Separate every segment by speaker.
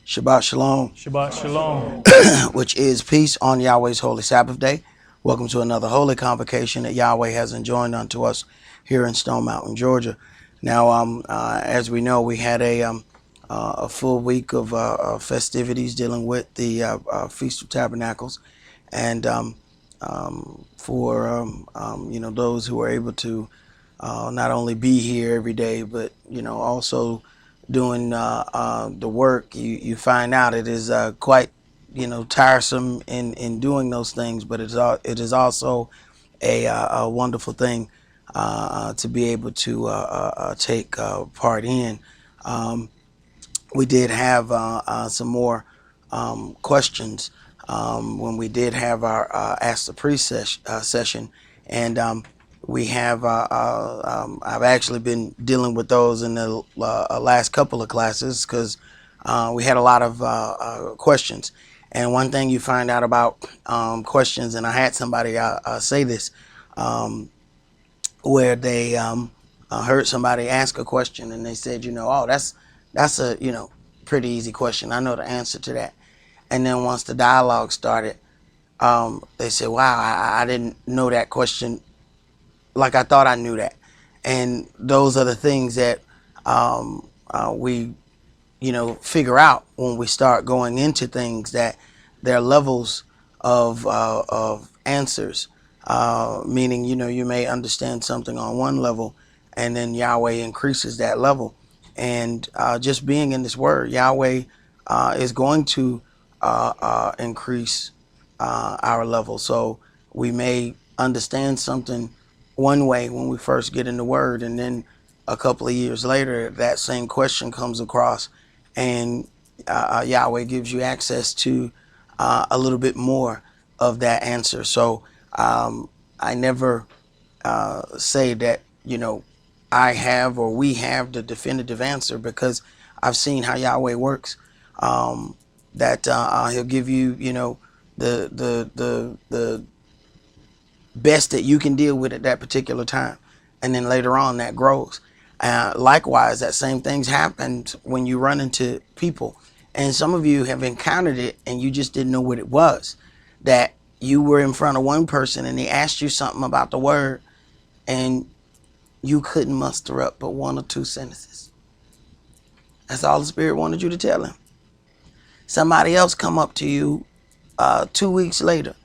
Speaker 1: Shabbat Shalom,
Speaker 2: Shabbat Shalom.
Speaker 1: which is peace on Yahweh's holy Sabbath day. Welcome to another holy convocation that Yahweh has enjoined unto us here in Stone Mountain, Georgia. Now, as we know, we had a full week of festivities dealing with the Feast of Tabernacles, and for those who were able to not only be here every day, but also doing the work, you find out it is quite tiresome in doing those things, but it is also a wonderful thing to be able to take part in. We did have some more questions when we did have our Ask the Priest session, and we have I've actually been dealing with those in the last couple of classes because we had a lot of questions. And one thing you find out about questions, and I had somebody say this, where they heard somebody ask a question and they said, oh, that's a pretty easy question. I know the answer to that. And then once the dialogue started, they said, wow, I didn't know that question like I thought I knew that. And those are the things that we figure out when we start going into things, that there are levels of answers, meaning you may understand something on one level, and then Yahweh increases that level. And just being in this word, Yahweh is going to increase our level. So we may understand something one way when we first get in the word, and then a couple of years later that same question comes across, and Yahweh gives you access to a little bit more of that answer. So I never say that I have or we have the definitive answer, because I've seen how Yahweh works. That He'll give you the best that you can deal with at that particular time, and then later on that grows. Likewise, that same things happens when you run into people, and some of you have encountered it and you just didn't know what it was. That you were in front of one person and they asked you something about the word, and you couldn't muster up but one or two sentences. That's all the Spirit wanted you to tell him. Somebody else come up to you 2 weeks later,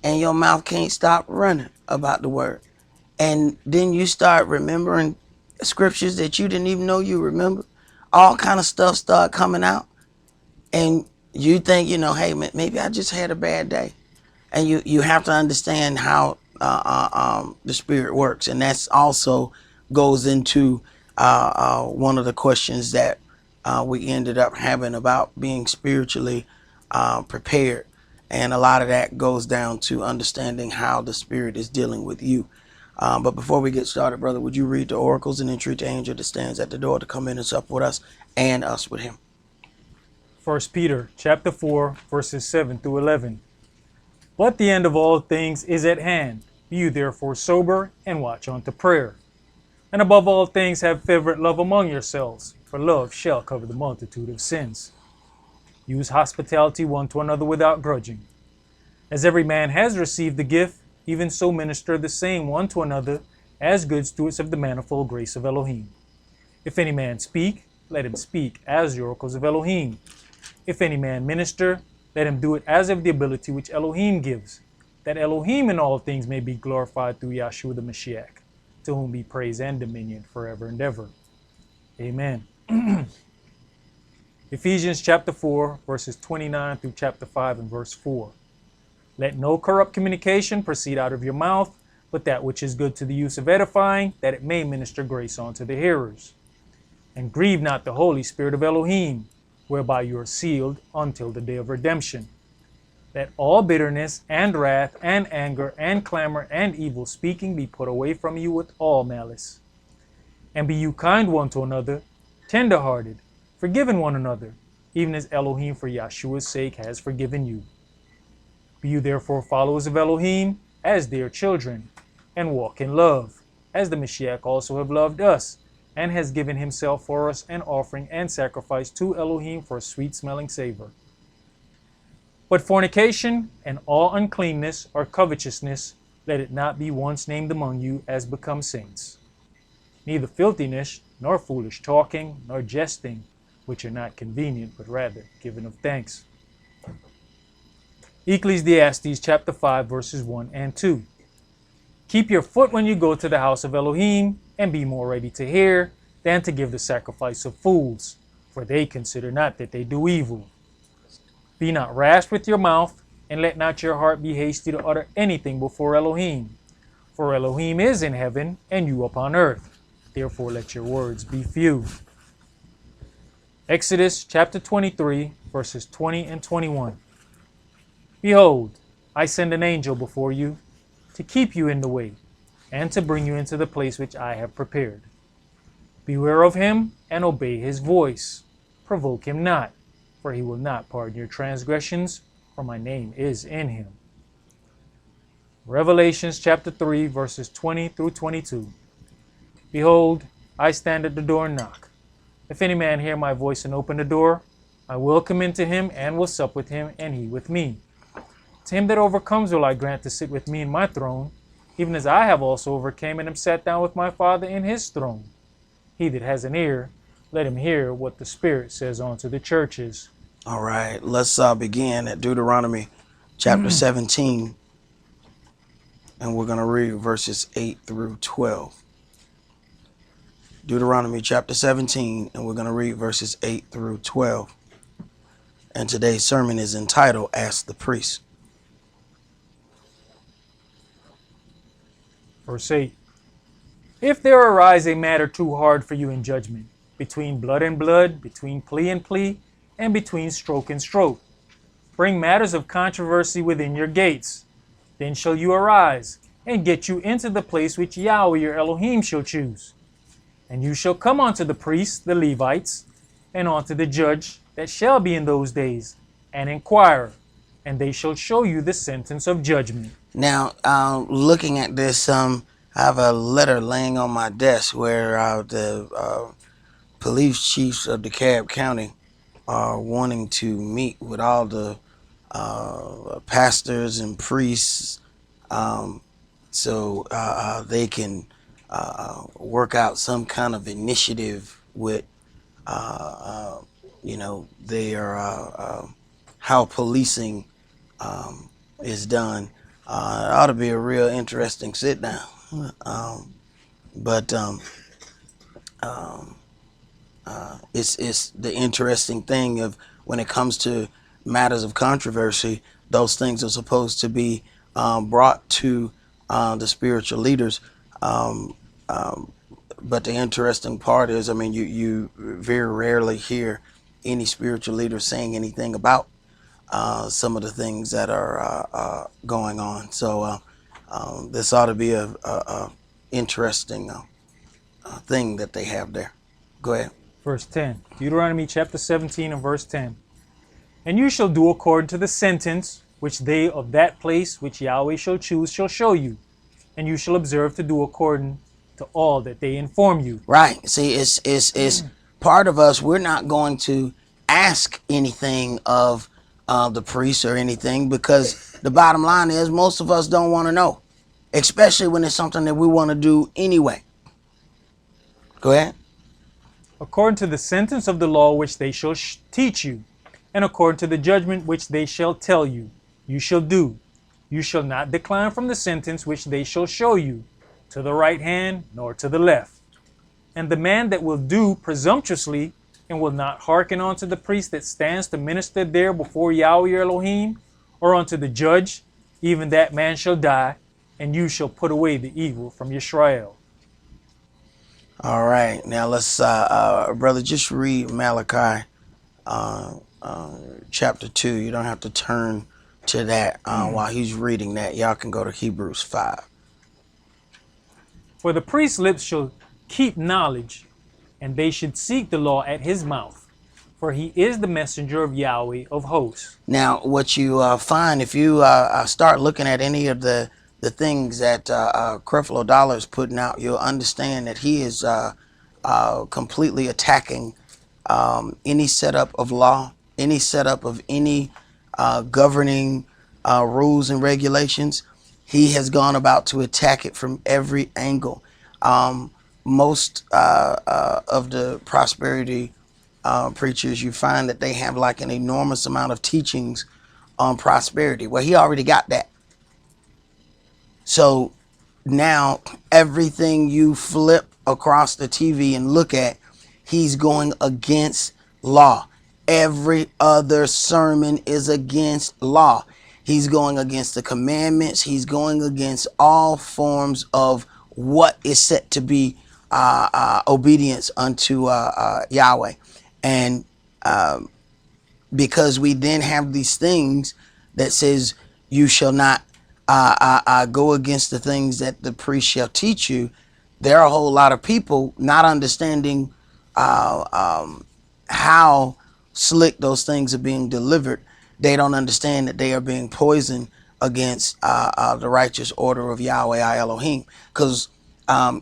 Speaker 1: and your mouth can't stop running about the word. And then you start remembering scriptures that you didn't even know you remember. All kind of stuff start coming out. And you think, hey, maybe I just had a bad day. And you have to understand how the Spirit works. And that's also goes into one of the questions that we ended up having about being spiritually prepared. And a lot of that goes down to understanding how the Spirit is dealing with you. But before we get started, brother, would you read the oracles and entreat the angel that stands at the door to come in and sup with us and us with him?
Speaker 2: 1 Peter chapter 4, verses 7 through 11. But the end of all things is at hand. Be you therefore sober and watch unto prayer. And above all things have fervent love among yourselves, for love shall cover the multitude of sins. Use hospitality one to another without grudging. As every man has received the gift, even so minister the same one to another as good stewards of the manifold grace of Elohim. If any man speak, let him speak as the oracles of Elohim. If any man minister, let him do it as of the ability which Elohim gives, that Elohim in all things may be glorified through Yahshua the Mashiach, to whom be praise and dominion forever and ever. Amen. Ephesians chapter 4, verses 29 through chapter 5 and verse 4. Let no corrupt communication proceed out of your mouth, but that which is good to the use of edifying, that it may minister grace unto the hearers. And grieve not the Holy Spirit of Elohim, whereby you are sealed until the day of redemption. Let all bitterness and wrath and anger and clamor and evil speaking be put away from you with all malice. And be you kind one to another, tender-hearted, forgiving one another, even as Elohim for Yahshua's sake has forgiven you. Be you therefore followers of Elohim as dear children, and walk in love, as the Mashiach also have loved us, and has given himself for us an offering and sacrifice to Elohim for a sweet-smelling savor. But fornication and all uncleanness or covetousness, let it not be once named among you as becomes saints. Neither filthiness, nor foolish talking, nor jesting, which are not convenient, but rather giving of thanks. Ecclesiastes chapter 5, verses 1 and 2. Keep your foot when you go to the house of Elohim, and be more ready to hear than to give the sacrifice of fools, for they consider not that they do evil. Be not rash with your mouth, and let not your heart be hasty to utter anything before Elohim. For Elohim is in heaven, and you upon earth. Therefore let your words be few. Exodus chapter 23, verses 20 and 21. Behold, I send an angel before you, to keep you in the way, and to bring you into the place which I have prepared. Beware of him, and obey his voice. Provoke him not, for he will not pardon your transgressions, for my name is in him. Revelations chapter 3, verses 20 through 22. Behold, I stand at the door and knock. If any man hear my voice and open the door, I will come into him and will sup with him, and he with me. To him that overcomes will I grant to sit with me in my throne, even as I have also overcame and am sat down with my Father in his throne. He that has an ear, let him hear what the Spirit says unto the churches.
Speaker 1: All right, let's begin at Deuteronomy chapter 17, and we're going to read verses 8 through 12. Deuteronomy chapter 17, and we're going to read verses 8 through 12. And today's sermon is entitled, Ask the Priest.
Speaker 2: Verse 8. If there arise a matter too hard for you in judgment, between blood and blood, between plea and plea, and between stroke and stroke, bring matters of controversy within your gates. Then shall you arise, and get you into the place which Yahweh your Elohim shall choose. And you shall come unto the priests, the Levites, and unto the judge that shall be in those days, and inquire, and they shall show you the sentence of judgment.
Speaker 1: Now, looking at this, I have a letter laying on my desk where the police chiefs of DeKalb County are wanting to meet with all the pastors and priests, so they can work out some kind of initiative with, their how policing is done. It ought to be a real interesting sit down. It's the interesting thing of when it comes to matters of controversy, those things are supposed to be brought to the spiritual leaders. But the interesting part is, you very rarely hear any spiritual leader saying anything about some of the things that are going on. So this ought to be a interesting thing that they have there. Go ahead.
Speaker 2: Verse 10. Deuteronomy chapter 17 and verse 10. And you shall do according to the sentence which they of that place which Yahweh shall choose shall show you, and you shall observe to do according to all that they inform you.
Speaker 1: Right. See, it's part of us. We're not going to ask anything of the priest or anything, because the bottom line is most of us don't want to know, especially when it's something that we want to do anyway. Go ahead.
Speaker 2: According to the sentence of the law which they shall teach you, and according to the judgment which they shall tell you, you shall do. You shall not decline from the sentence which they shall show you, to the right hand nor to the left. And the man that will do presumptuously, and will not hearken unto the priest that stands to minister there before Yahweh your Elohim, or unto the judge, even that man shall die, and you shall put away the evil from Yisrael.
Speaker 1: All right, now let's, brother, just read Malachi chapter 2. You don't have to turn to that while he's reading that. Y'all can go to Hebrews 5.
Speaker 2: For the priest's lips shall keep knowledge, and they should seek the law at his mouth, for he is the messenger of Yahweh of hosts.
Speaker 1: Now, what you find, if you start looking at any of the things that Creflo Dollar is putting out, you'll understand that he is completely attacking any setup of law, any setup of any governing rules and regulations. He has gone about to attack it from every angle. Most of the prosperity preachers, you find that they have like an enormous amount of teachings on prosperity. Well, he already got that. So now everything you flip across the TV and look at, he's going against law. Every other sermon is against law. He's going against the commandments. He's going against all forms of what is set to be obedience unto Yahweh. And because we then have these things that says you shall not go against the things that the priest shall teach you. There are a whole lot of people not understanding how slick those things are being delivered. They don't understand that they are being poisoned against the righteous order of Yahweh our Elohim, because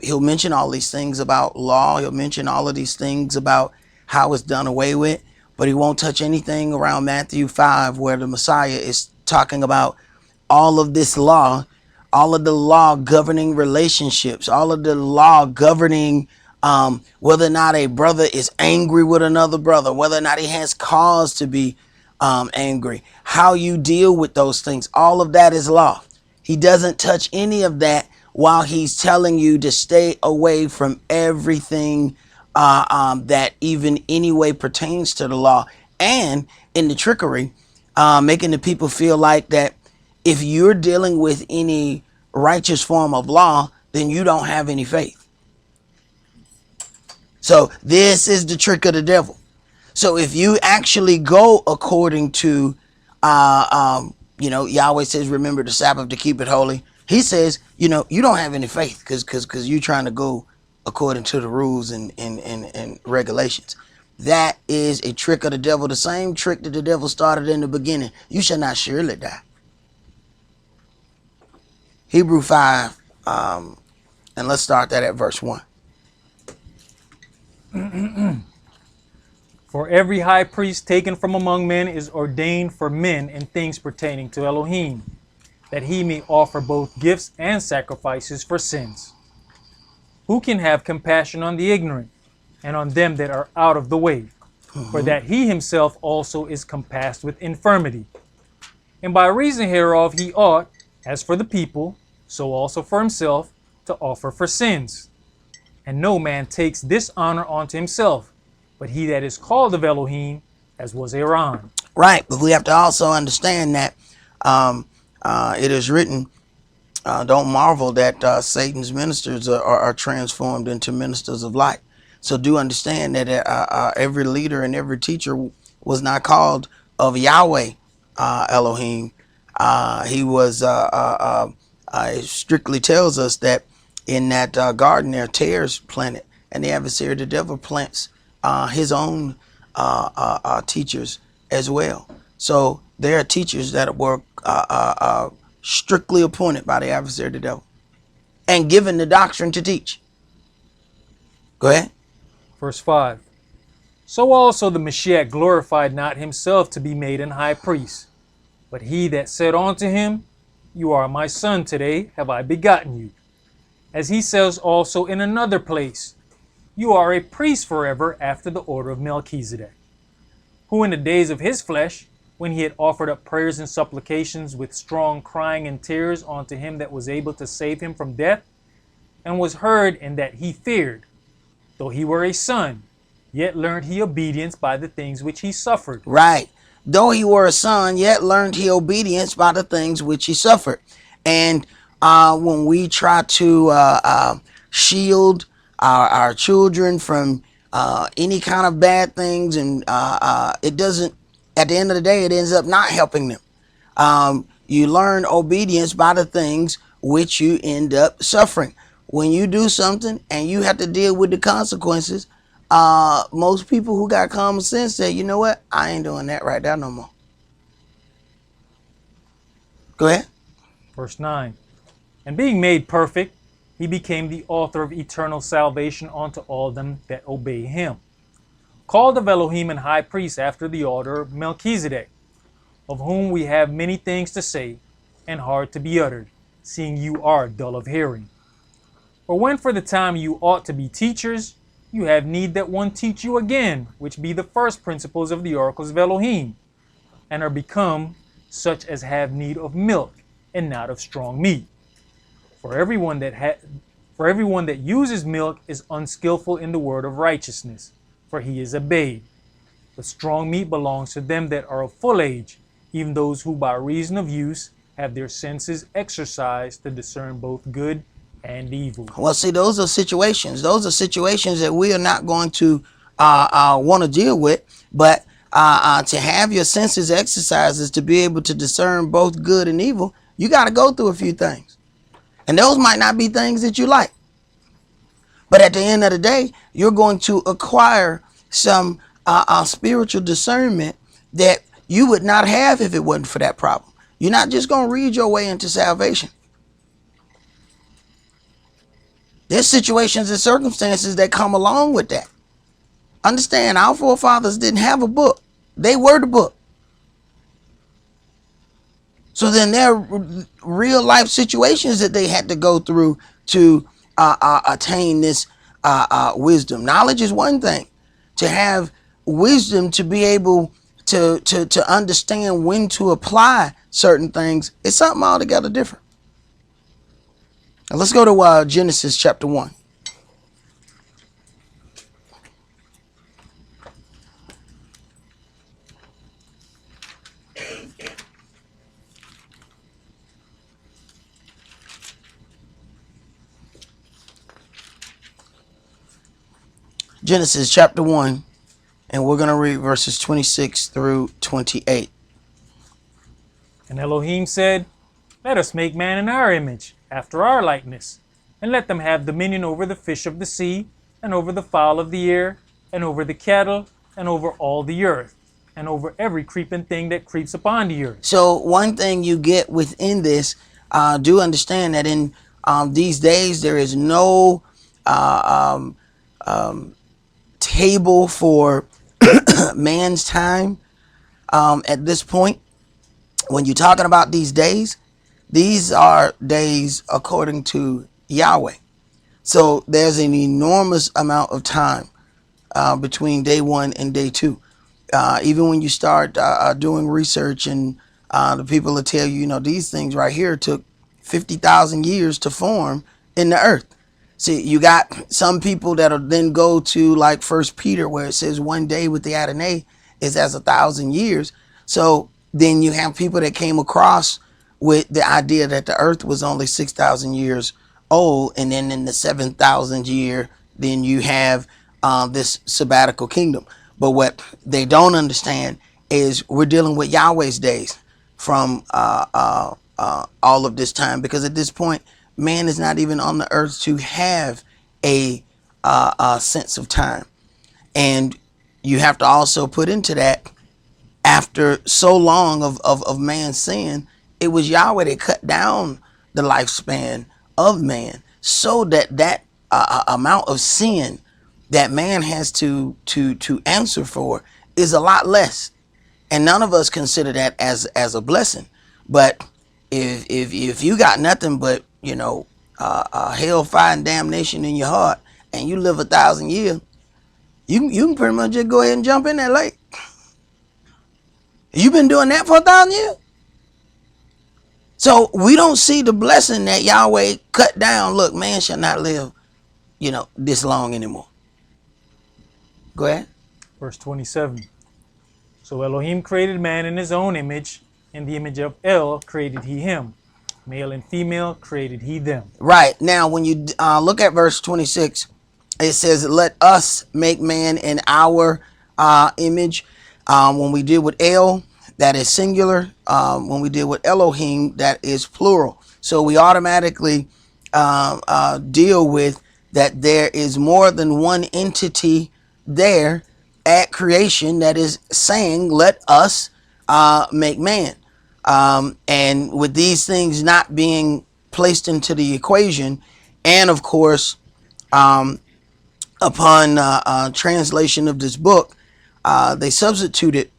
Speaker 1: he'll mention all these things about law. He'll mention all of these things about how it's done away with, but he won't touch anything around Matthew 5 where the Messiah is talking about all of this law, all of the law governing relationships, all of the law governing whether or not a brother is angry with another brother, whether or not he has cause to be angry, how you deal with those things. All of that is law. He doesn't touch any of that while he's telling you to stay away from everything that even any way pertains to the law. And in the trickery, making the people feel like that if you're dealing with any righteous form of law, then you don't have any faith. So this is the trick of the devil. So if you actually go according to, Yahweh says, remember the Sabbath to keep it holy. He says, you don't have any faith because you're trying to go according to the rules and regulations. That is a trick of the devil. The same trick that the devil started in the beginning. You shall not surely die. Hebrew 5, and let's start that at verse 1.
Speaker 2: For every high priest taken from among men is ordained for men in things pertaining to Elohim, that he may offer both gifts and sacrifices for sins. Who can have compassion on the ignorant and on them that are out of the way? For that he himself also is compassed with infirmity. And by reason hereof he ought, as for the people, so also for himself, to offer for sins. And no man takes this honor unto himself, but he that is called of Elohim, as was Aaron.
Speaker 1: Right, but we have to also understand that it is written, don't marvel that Satan's ministers are transformed into ministers of light. So do understand that every leader and every teacher was not called of Yahweh Elohim. He was, it strictly tells us that in that garden there are tares planted, and the adversary of the devil plants his own teachers as well. So there are teachers that were strictly appointed by the adversary of the devil and given the doctrine to teach. Go ahead.
Speaker 2: Verse 5. So also the Mashiach glorified not himself to be made an high priest, but he that said unto him, You are my son, today have I begotten you. As he says also in another place, You are a priest forever after the order of Melchizedek, who in the days of his flesh, when he had offered up prayers and supplications with strong crying and tears unto him that was able to save him from death, and was heard in that he feared, though he were a son, yet learned he obedience by the things which he suffered.
Speaker 1: Right. Though he were a son, yet learned he obedience by the things which he suffered. And when we try to shield our children from any kind of bad things, and it doesn't, at the end of the day, it ends up not helping them. You learn obedience by the things which you end up suffering. When you do something and you have to deal with the consequences, most people who got common sense say, you know what, I ain't doing that right there no more. Go ahead.
Speaker 2: Verse 9. And being made perfect, he became the author of eternal salvation unto all them that obey him. Called of Elohim and high priest after the order of Melchizedek, of whom we have many things to say, and hard to be uttered, seeing you are dull of hearing. For when for the time you ought to be teachers, you have need that one teach you again, which be the first principles of the oracles of Elohim, and are become such as have need of milk, and not of strong meat. For everyone that uses milk is unskillful in the word of righteousness, for he is a babe. But strong meat belongs to them that are of full age, even those who by reason of use have their senses exercised to discern both good and evil.
Speaker 1: Well, see, those are situations. Those are situations that we are not going to want to deal with. But to have your senses exercises to be able to discern both good and evil, you got to go through a few things. And those might not be things that you like. But at the end of the day, you're going to acquire some spiritual discernment that you would not have if it wasn't for that problem. You're not just going to read your way into salvation. There's situations and circumstances that come along with that. Understand, our forefathers didn't have a book. They were the book. So then there are real life situations that they had to go through to attain this wisdom. Knowledge is one thing. To have wisdom, to be able to understand when to apply certain things, is something altogether different. Now let's go to Genesis chapter 1. Genesis chapter 1, and we're going to read verses 26 through 28.
Speaker 2: And Elohim said, let us make man in our image, after our likeness, and let them have dominion over the fish of the sea, and over the fowl of the air, and over the cattle, and over all the earth, and over every creeping thing that creeps upon the earth.
Speaker 1: So one thing you get within this, do understand that in these days there is no table for man's time at this point. When you're talking about these days, these are days according to Yahweh. So there's an enormous amount of time between day one and day two. Even when you start doing research, and the people will tell you, you know, these things right here took 50,000 years to form in the earth. See, you got some people that'll then go to like First Peter, where it says one day with the Adonai is as 1,000 years. So then you have people that came across with the idea that the earth was only 6,000 years old. And then in the 7,000th year, then you have this sabbatical kingdom. But what they don't understand is we're dealing with Yahweh's days from all of this time, because at this point, man is not even on the earth to have a sense of time. And you have to also put into that, after so long of man's sin, it was Yahweh that cut down the lifespan of man, so that amount of sin that man has to answer for is a lot less. And none of us consider that as a blessing. But if you got nothing but, you know, hellfire and damnation in your heart, and you live 1,000 years, you can pretty much just go ahead and jump in that lake. You've been doing that for 1,000 years. So we don't see the blessing that Yahweh cut down. Look, man shall not live, you know, this long anymore. Go ahead.
Speaker 2: Verse 27. So Elohim created man in his own image. In the image of El created he him. Male and female created he them.
Speaker 1: Right. Now, when you look at verse 26, it says, let us make man in our image. When we deal with El, that is singular. When we deal with Elohim, that is plural. So we automatically deal with that there is more than one entity there at creation that is saying, let us make man. And with these things not being placed into the equation, And of course, upon translation of this book, they substituted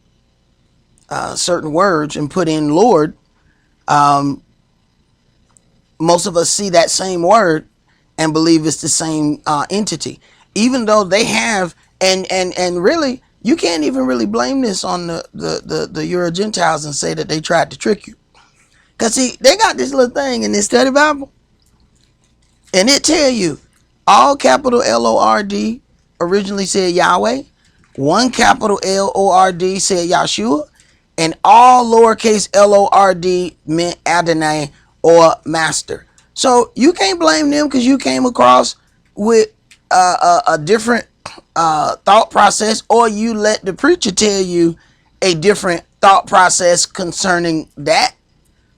Speaker 1: certain words and put in Lord. Most of us see that same word and believe it's the same entity, even though they have, and really, you can't even really blame this on the Euro Gentiles and say that they tried to trick you. Because see, they got this little thing in this study Bible, and it tell you all capital Lord originally said Yahweh, one capital Lord said Yahshua, and all lowercase Lord meant Adonai or master. So you can't blame them because you came across with a different thought process, or you let the preacher tell you a different thought process concerning that.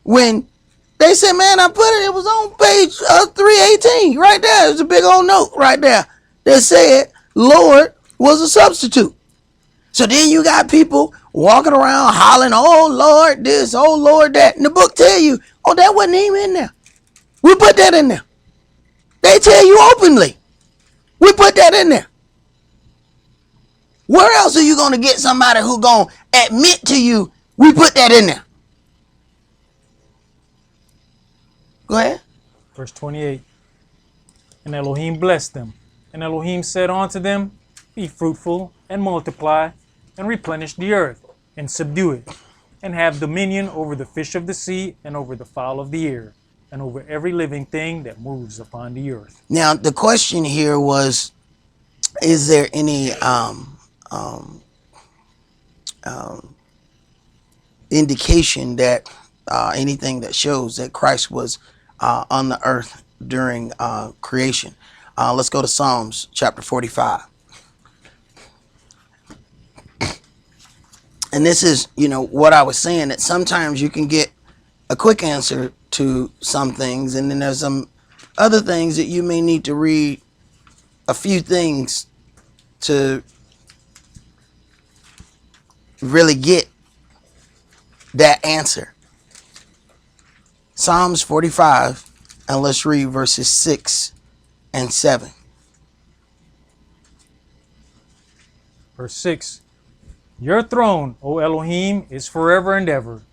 Speaker 1: When they said, man, I put it was on page 318 right there. It was a big old note right there that said Lord was a substitute. So then you got people walking around hollering, oh Lord this, oh Lord that. And the book tell you, oh, that wasn't even in there. We put that in there. They tell you openly, we put that in there. Where else are you going to get somebody who going to admit to you, we put that in there? Go ahead.
Speaker 2: Verse 28. And Elohim blessed them. And Elohim said unto them, be fruitful and multiply and replenish the earth and subdue it and have dominion over the fish of the sea and over the fowl of the air and over every living thing that moves upon the earth.
Speaker 1: Now, the question here was, is there any indication that anything that shows that Christ was on the earth during creation? Let's go to Psalms chapter 45. And this is, what I was saying, that sometimes you can get a quick answer to some things, and then there's some other things that you may need to read a few things to really get that answer. Psalms 45, and let's read verses 6 and 7.
Speaker 2: Verse 6. Your throne, O Elohim, is forever and ever.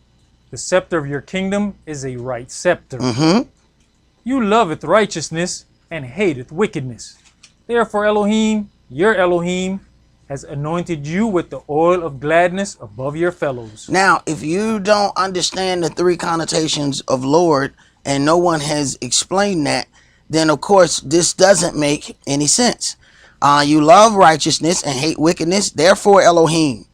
Speaker 2: The scepter of your kingdom is a right scepter. You loveth righteousness and hateth wickedness. Therefore Elohim, your Elohim, has anointed you with the oil of gladness above your fellows.
Speaker 1: Now, if you don't understand the three connotations of Lord, and no one has explained that, then of course this doesn't make any sense. You love righteousness and hate wickedness. Therefore Elohim,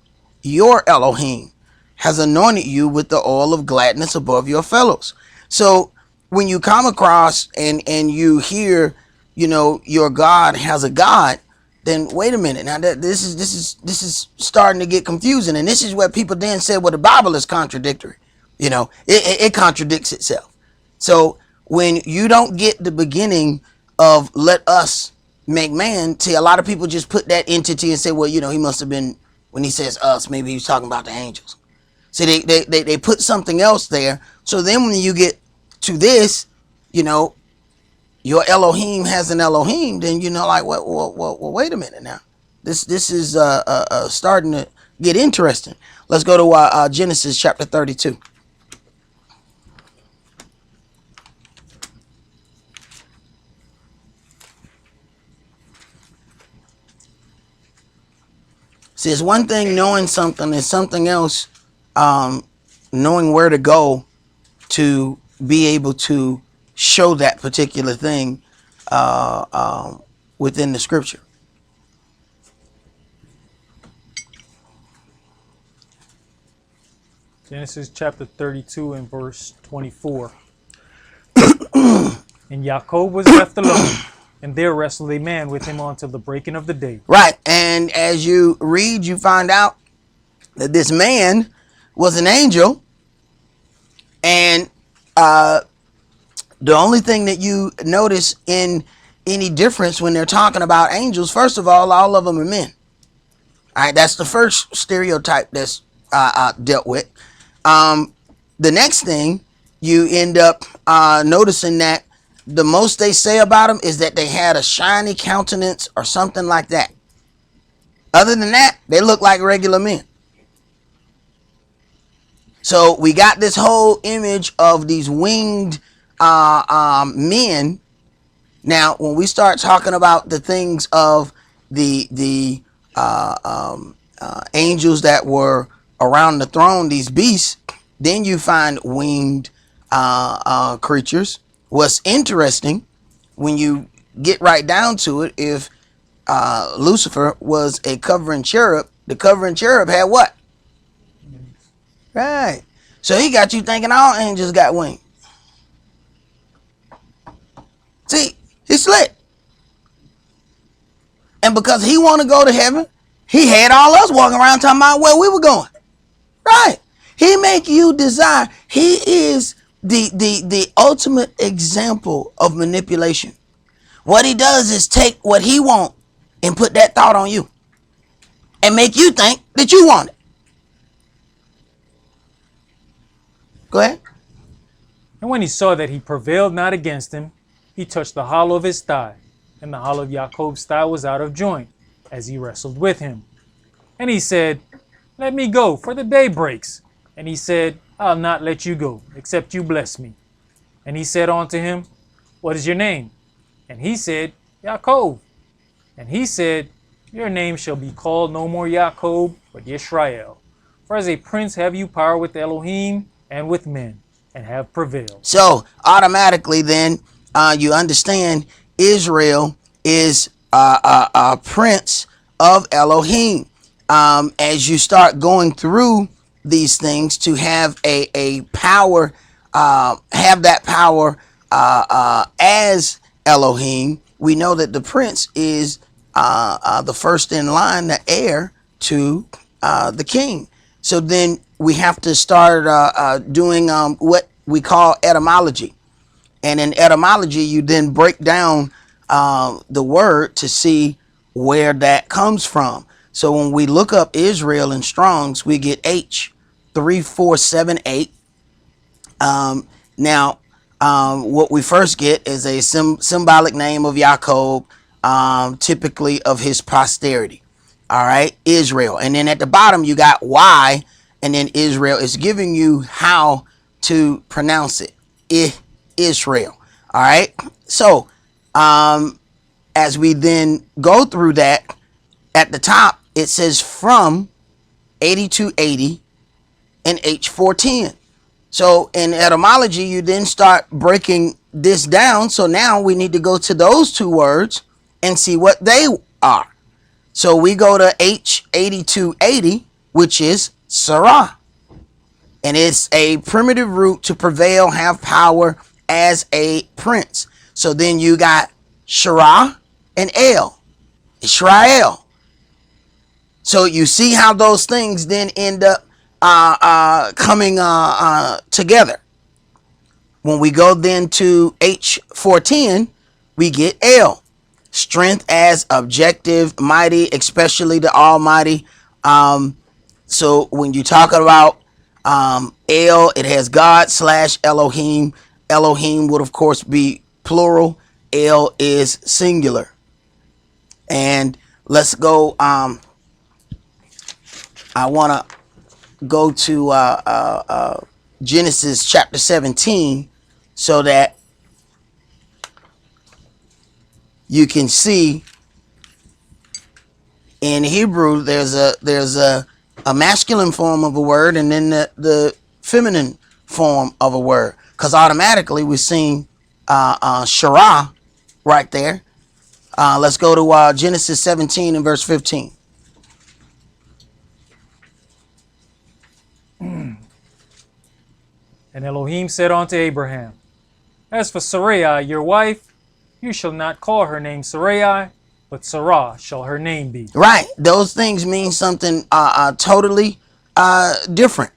Speaker 1: your Elohim, has anointed you with the oil of gladness above your fellows. So when you come across and you hear, your God has a God, then wait a minute. Now this is starting to get confusing, and this is where people then say, well, the Bible is contradictory. It contradicts itself. So when you don't get the beginning of let us make man, see, a lot of people just put that entity and say, well, he must have been, when he says us, maybe he's talking about the angels. See, they put something else there. So then when you get to this, your Elohim has an Elohim, then like, well, wait a minute now. This is starting to get interesting. Let's go to Genesis chapter 32. See, it's one thing knowing something, and something else knowing where to go to be able to show that particular thing within the scripture.
Speaker 2: Genesis chapter 32 and verse 24. And Jacob was left alone, and there wrestled a man with him until the breaking of the day.
Speaker 1: Right. And as you read, you find out that this man was an angel. And the only thing that you notice in any difference when they're talking about angels, first of all of them are men. All right. That's the first stereotype that's dealt with. The next thing you end up noticing that The most they say about them is that they had a shiny countenance or something like that. Other than that, they look like regular men. So we got this whole image of these winged men. Now, when we start talking about the things of the angels that were around the throne, these beasts, then you find winged creatures. What's interesting, when you get right down to it, if Lucifer was a covering cherub, the covering cherub had what? Right. So he got you thinking all angels got wings. See, he's slick. And because he want to go to heaven, he had all us walking around talking about where we were going. Right. He make you desire. He is the ultimate example of manipulation. What he does is take what he want and put that thought on you and make you think that you want it. Go ahead.
Speaker 2: And when he saw that he prevailed not against him, he touched the hollow of his thigh, and the hollow of Jacob's thigh was out of joint, as he wrestled with him. And he said, Let me go, for the day breaks. And he said, I'll not let you go, except you bless me. And he said unto him, What is your name? And he said, Yaakov. And he said, Your name shall be called no more Yaakov, but Yisrael. For as a prince have you power with Elohim and with men, and have prevailed.
Speaker 1: So automatically then you understand Israel is a prince of Elohim. As you start going through these things to have a power, have that power as Elohim, we know that the prince is the first in line, the heir to the king. So then we have to start doing what we call etymology. And in etymology, you then break down the word to see where that comes from. So when we look up Israel in Strong's, we get H3478. Now, what we first get is a symbolic name of Jacob, typically of his posterity. All right, Israel. And then at the bottom, you got Y, and then Israel is giving you how to pronounce it. Israel. All right. So, as we then go through that, at the top, it says from 8280 and H410. So in etymology, you then start breaking this down. So now we need to go to those two words and see what they are. So we go to H8280, which is Sarah. And it's a primitive root to prevail, have power as a prince. So then you got Shara and El, Israel. So you see how those things then end up coming together. When we go then to H410, we get El, strength as objective, mighty, especially the Almighty. So when you talk about El, it has God / Elohim. Elohim would of course be plural. El is singular. And let's go. I want to go to Genesis chapter 17 so that you can see in Hebrew there's a masculine form of a word and then the feminine form of a word, because automatically we're seeing Shara right there. Let's go to Genesis 17 and verse 15.
Speaker 2: And Elohim said unto Abraham, As for Sarai, your wife, you shall not call her name Sarai, but Sarah shall her name be.
Speaker 1: Right. Those things mean something totally different.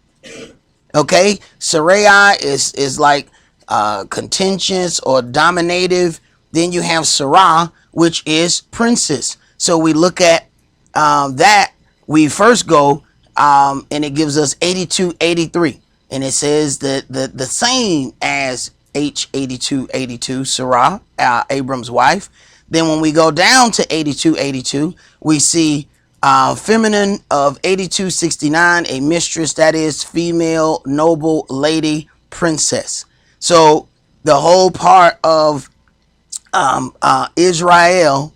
Speaker 1: Okay. Sarai is like contentious or dominative. Then you have Sarah, which is princess. So we look at that. We first go and it gives us 8283. And it says that the same as H8282, Sarah, Abram's wife. Then when we go down to 8282, we see feminine of 8269, a mistress, that is female, noble, lady, princess. So the whole part of Israel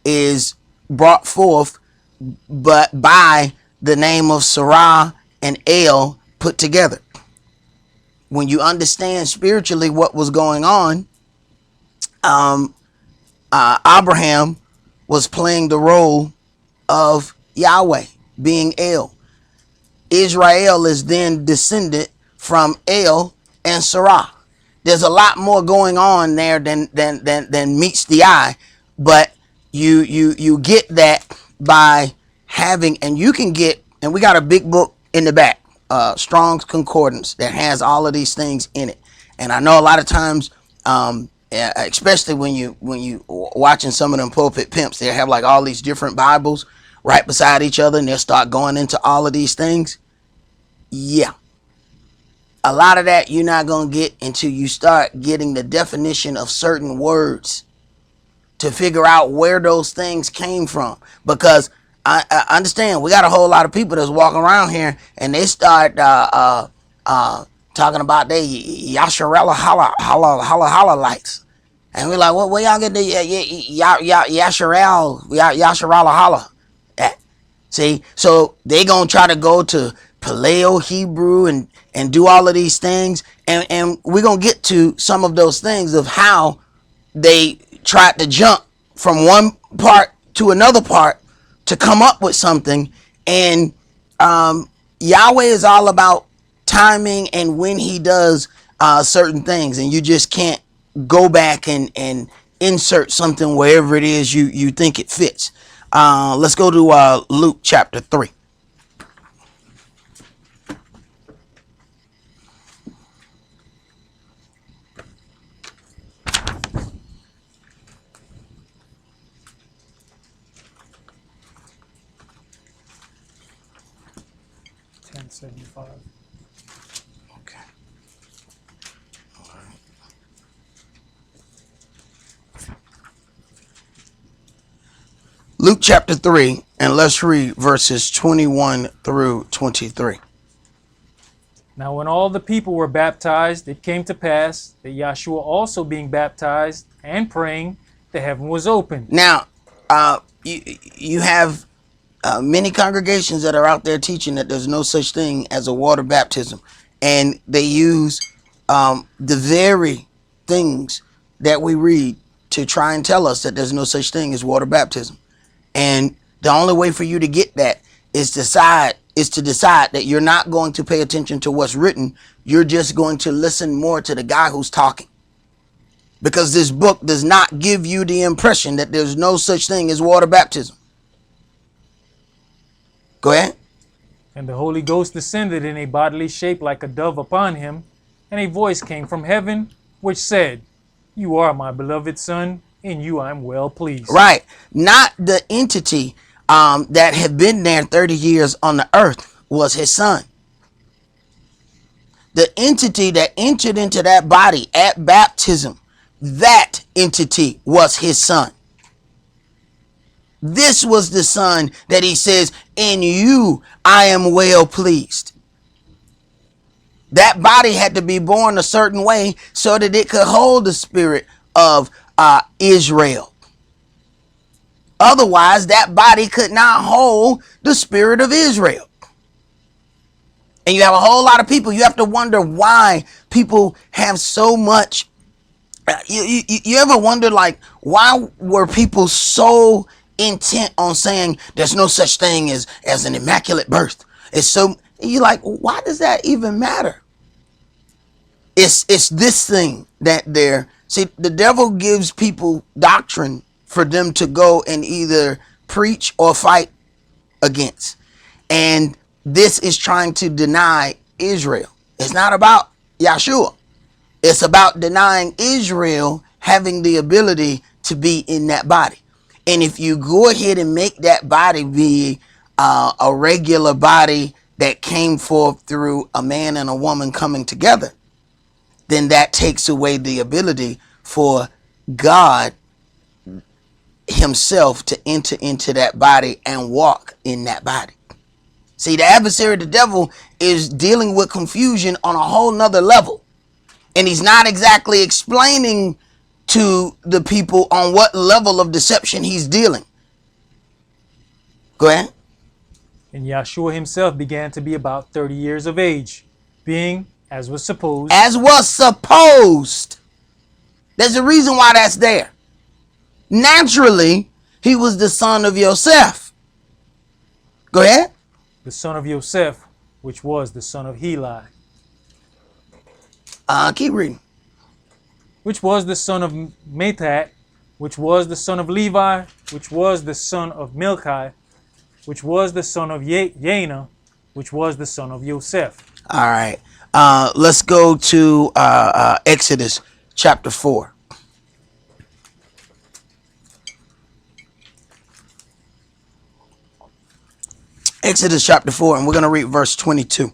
Speaker 1: is brought forth, but by the name of Sarah and El put together. When you understand spiritually what was going on, Abraham was playing the role of Yahweh, being El. Israel is then descended from El and Sarah. There's a lot more going on there than meets the eye, but you get that by having, and you can get, and we got a big book in the back, Strong's Concordance, that has all of these things in it. And I know a lot of times, especially when you watching some of them pulpit pimps, they have like all these different Bibles right beside each other, and they'll start going into all of these things. Yeah, a lot of that you're not going to get until you start getting the definition of certain words to figure out where those things came from. Because I understand we got a whole lot of people that's walking around here and they start talking about they Yasharella holla lights. And we're like, well, where y'all get the Yasharella holla at? See, so they gonna try to go to Paleo Hebrew and do all of these things, and we're gonna get to some of those things of how they tried to jump from one part to another part to come up with something. And Yahweh is all about timing and when he does certain things, and you just can't go back and insert something wherever it is you think it fits. Let's go to Luke chapter 3. Okay. All right. Luke chapter 3, and let's read verses 21 through 23.
Speaker 2: Now when all the people were baptized, it came to pass that Yahshua also being baptized and praying, the heaven was opened.
Speaker 1: Now, you have many congregations that are out there teaching that there's no such thing as a water baptism. And they use the very things that we read to try and tell us that there's no such thing as water baptism. And the only way for you to get that is to decide that you're not going to pay attention to what's written. You're just going to listen more to the guy who's talking. Because this book does not give you the impression that there's no such thing as water baptism. Go ahead.
Speaker 2: And the Holy Ghost descended in a bodily shape like a dove upon him, and a voice came from heaven, which said, You are my beloved Son, in you I am well pleased.
Speaker 1: Right. Not the entity that had been there 30 years on the earth was his son. The entity that entered into that body at baptism, that entity was his son. This was the son that he says, in you I am well pleased. That body had to be born a certain way so that it could hold the spirit of Israel. Otherwise, that body could not hold the spirit of Israel. And you have a whole lot of people. You have to wonder why people have so much. You ever wonder, like, why were people so intent on saying there's no such thing as an immaculate birth? It's so, you're like, why does that even matter? It's this thing that they're, see, the devil gives people doctrine for them to go and either preach or fight against. And this is trying to deny Israel. It's not about Yahshua. It's about denying Israel having the ability to be in that body. And if you go ahead and make that body be a regular body that came forth through a man and a woman coming together, then that takes away the ability for God himself to enter into that body and walk in that body. See, the adversary, the devil, is dealing with confusion on a whole nother level. And he's not exactly explaining to the people on what level of deception he's dealing. Go ahead.
Speaker 2: And Yahshua himself began to be about 30 years of age, being, as was supposed.
Speaker 1: As was supposed. There's a reason why that's there. Naturally, he was the son of Yosef. Go ahead.
Speaker 2: The son of Yosef, which was the son of Heli.
Speaker 1: Keep reading.
Speaker 2: Which was the son of Matthat, which was the son of Levi, which was the son of Milchi, which was the son of Yana, which was the son of Yosef.
Speaker 1: All right. Let's go to Exodus chapter 4. Exodus chapter 4, and we're going to read verse 22.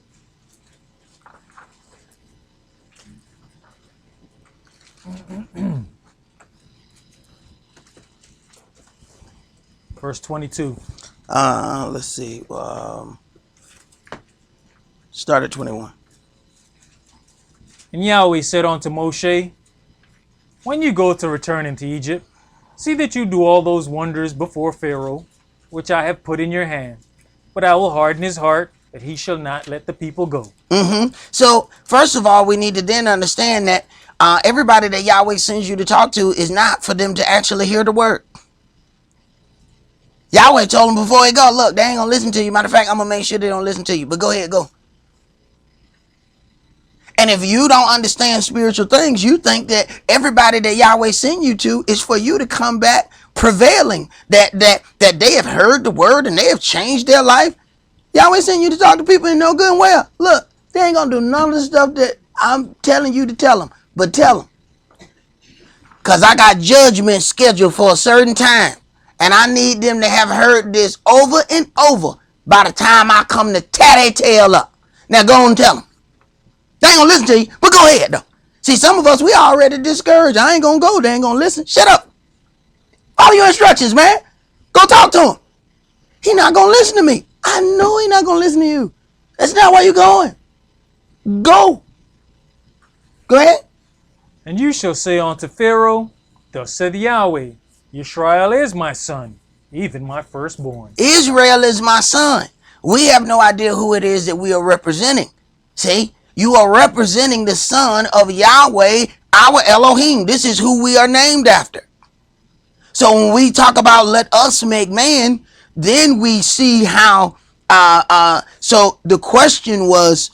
Speaker 2: Verse 22.
Speaker 1: Let's see. Start at 21.
Speaker 2: And Yahweh said unto Moshe, when you go to return into Egypt, see that you do all those wonders before Pharaoh, which I have put in your hand. But I will harden his heart, that he shall not let the people go.
Speaker 1: So, first of all, we need to then understand that everybody that Yahweh sends you to talk to is not for them to actually hear the word. Yahweh told them before he go, look, they ain't going to listen to you. Matter of fact, I'm going to make sure they don't listen to you. But go ahead, go. And if you don't understand spiritual things, you think that everybody that Yahweh sent you to is for you to come back prevailing, that they have heard the word and they have changed their life. Yahweh sent you to talk to people and know good and well. Look, they ain't going to do none of the stuff that I'm telling you to tell them, but tell them. Because I got judgment scheduled for a certain time. And I need them to have heard this over and over by the time I come to tear their tail up. Now go and tell them. They ain't gonna listen to you, but go ahead though. See, some of us, we already discouraged. I ain't gonna go. They ain't gonna listen. Shut up. Follow your instructions, man. Go talk to him. He not gonna listen to me. I know he not gonna listen to you. That's not where you going. Go. Go ahead.
Speaker 2: And you shall say unto Pharaoh, thus saith Yahweh, Israel is my son, even my firstborn.
Speaker 1: Israel is my son. We have no idea who it is that we are representing. See, you are representing the son of Yahweh, our Elohim. This is who we are named after. So when we talk about let us make man, then we see how, so the question was,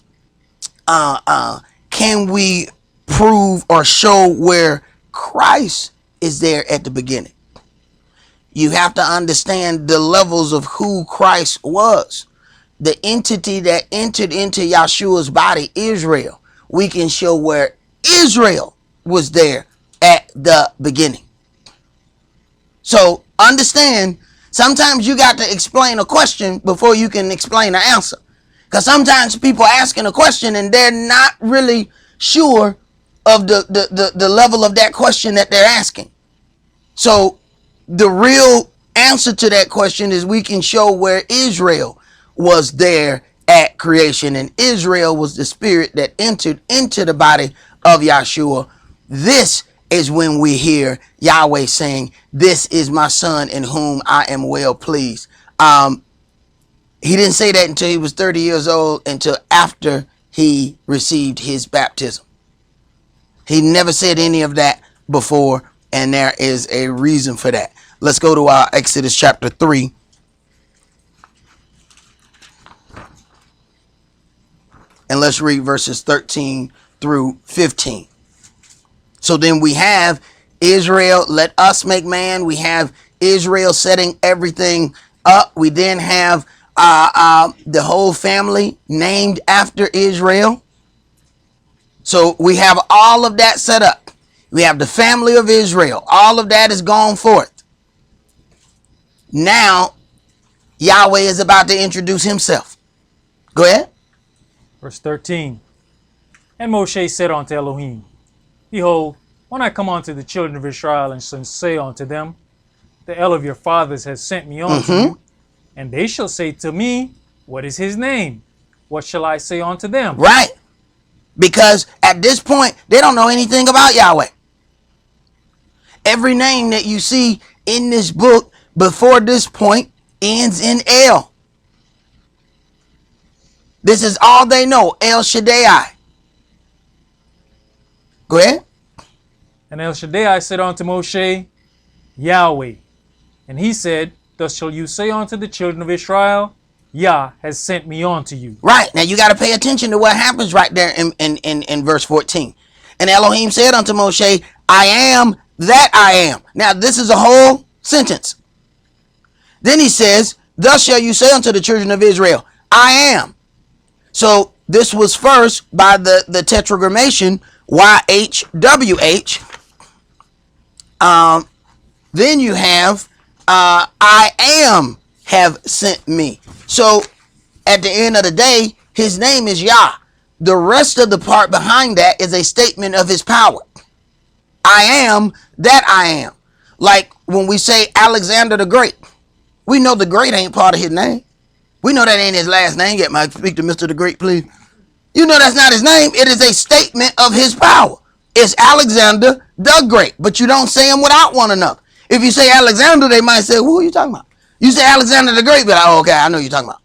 Speaker 1: can we prove or show where Christ is there at the beginning? You have to understand the levels of who Christ was. The entity that entered into Yahshua's body, Israel. We can show where Israel was there at the beginning. So understand, sometimes you got to explain a question before you can explain the answer. Because sometimes people asking a question and they're not really sure of the level of that question that they're asking. So the real answer to that question is we can show where Israel was there at creation, and Israel was the spirit that entered into the body of Yahshua. This is when we hear Yahweh saying, this is my son in whom I am well pleased. He didn't say that until he was 30 years old, until after he received his baptism. He never said any of that before, and there is a reason for that. Let's go to our Exodus chapter 3. And let's read verses 13 through 15. So then we have Israel, let us make man. We have Israel setting everything up. We then have the whole family named after Israel. So we have all of that set up. We have the family of Israel. All of that is gone forth. Now, Yahweh is about to introduce himself. Go ahead.
Speaker 2: Verse 13. And Moshe said unto Elohim, Behold, when I come unto the children of Israel and shall say unto them, the El of your fathers has sent me unto you, and they shall say to me, what is his name? What shall I say unto them?
Speaker 1: Right. Because at this point, they don't know anything about Yahweh. Every name that you see in this book before this point ends in El. This is all they know, El Shaddai. Go ahead.
Speaker 2: And El Shaddai said unto Moshe, Yahweh. And he said, thus shall you say unto the children of Israel, Yah has sent me unto you.
Speaker 1: Right. Now you got to pay attention to what happens right there in verse 14. And Elohim said unto Moshe, I am that I am. Now this is a whole sentence. Then he says, thus shall you say unto the children of Israel, I am. So this was first by the tetragrammation YHWH. Then you have I am have sent me. So at the end of the day, his name is Yah. The rest of the part behind that is a statement of his power. I am that I am. Like when we say Alexander the Great, we know the Great ain't part of his name. We know that ain't his last name yet. Might speak to Mr. the Great, please. You know that's not his name. It is a statement of his power. It's Alexander the Great, but you don't say them without one another. If you say Alexander, they might say, who are you talking about? You say Alexander the Great, but like, oh, okay, I know what you're talking about.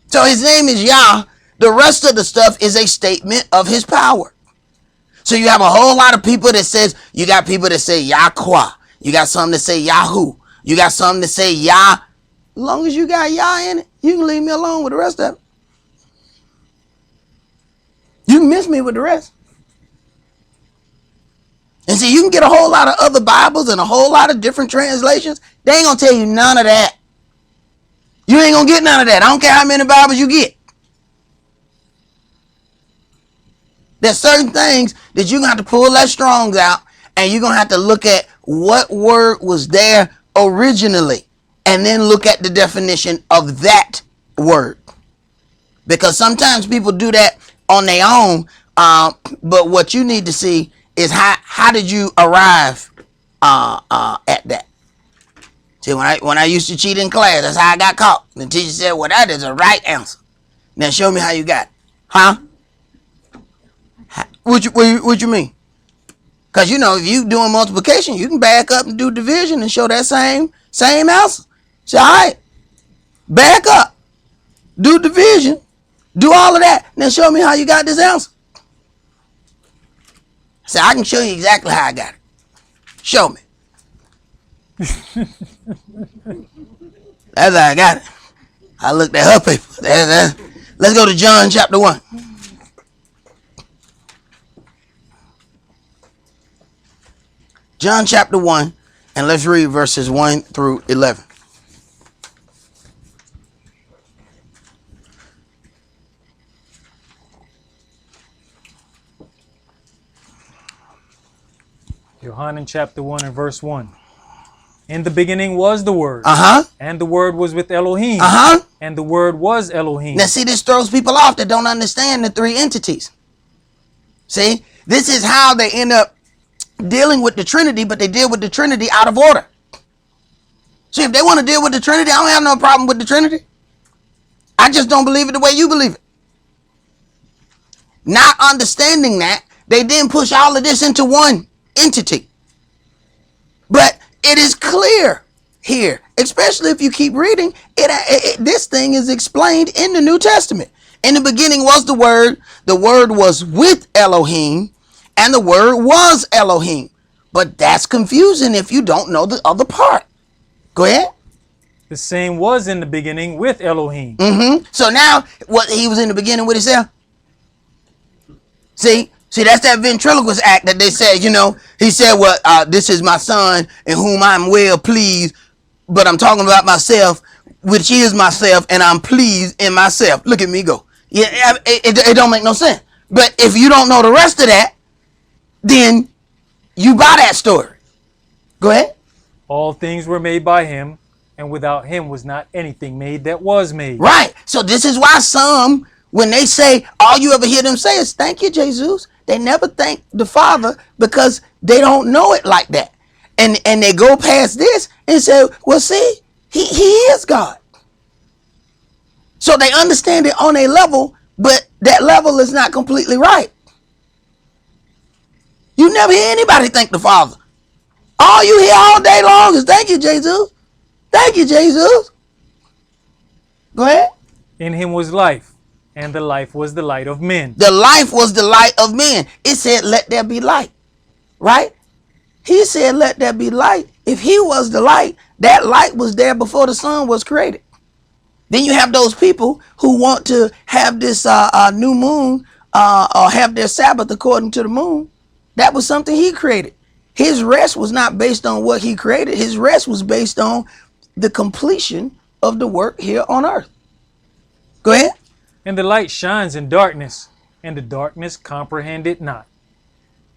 Speaker 1: So his name is Yah. The rest of the stuff is a statement of his power. So you have a whole lot of people that says, you got people that say Yahweh. You got some that say Yahoo. You got some that say Yah. As long as you got Yah in it, you can leave me alone with the rest of it. You can miss me with the rest. And see, you can get a whole lot of other Bibles and a whole lot of different translations. They ain't going to tell you none of that. You ain't going to get none of that. I don't care how many Bibles you get. There's certain things that you're going to have to pull that Strong's out, and you're going to have to look at what word was there originally, and then look at the definition of that word. Because sometimes people do that on their own, but what you need to see is how did you arrive at that? See, when I used to cheat in class, that's how I got caught. The teacher said, well, that is a right answer. Now show me how you got it. Huh? What you mean? Because, you know, if you doing multiplication, you can back up and do division and show that same answer. Say, all right, back up, do division, do all of that. Now show me how you got this answer. So I can show you exactly how I got it. Show me. That's how I got it. I looked at her paper. Let's go to John chapter 1. John chapter 1, and let's read verses 1 through 11.
Speaker 2: Yohanan chapter 1 and verse 1. In the beginning was the Word. And the Word was with Elohim. And the Word was Elohim.
Speaker 1: Now see, this throws people off that don't understand the three entities. See, this is how they end up dealing with the Trinity, but they deal with the Trinity out of order. See, if they want to deal with the Trinity, I don't have no problem with the Trinity. I just don't believe it the way you believe it. Not understanding that, they then push all of this into one entity. But it is clear here, especially if you keep reading, this thing is explained in the New Testament. In the beginning was the Word was with Elohim, and the Word was Elohim. But that's confusing if you don't know the other part. Go ahead.
Speaker 2: The same was in the beginning with Elohim.
Speaker 1: So now, what he was in the beginning with himself? See, that's that ventriloquist act that they said, you know. He said, well, this is my son in whom I'm well pleased, but I'm talking about myself, which is myself, and I'm pleased in myself. Look at me go. Yeah, it don't make no sense. But if you don't know the rest of that, then you buy that story. Go ahead.
Speaker 2: All things were made by him, and without him was not anything made that was made.
Speaker 1: Right. So this is why some When they say, all you ever hear them say is, thank you, Jesus. They never thank the Father because they don't know it like that. And they go past this and say, well, see, he is God. So they understand it on a level, but that level is not completely right. You never hear anybody thank the Father. All you hear all day long is, thank you, Jesus. Thank you, Jesus. Go ahead.
Speaker 2: In him was life, and the life was the light of men.
Speaker 1: The life was the light of men. It said, let there be light. Right? He said, let there be light. If he was the light, that light was there before the sun was created. Then you have those people who want to have this new moon or have their Sabbath according to the moon. That was something he created. His rest was not based on what he created. His rest was based on the completion of the work here on earth. Go ahead.
Speaker 2: And the light shines in darkness, and the darkness comprehend it not.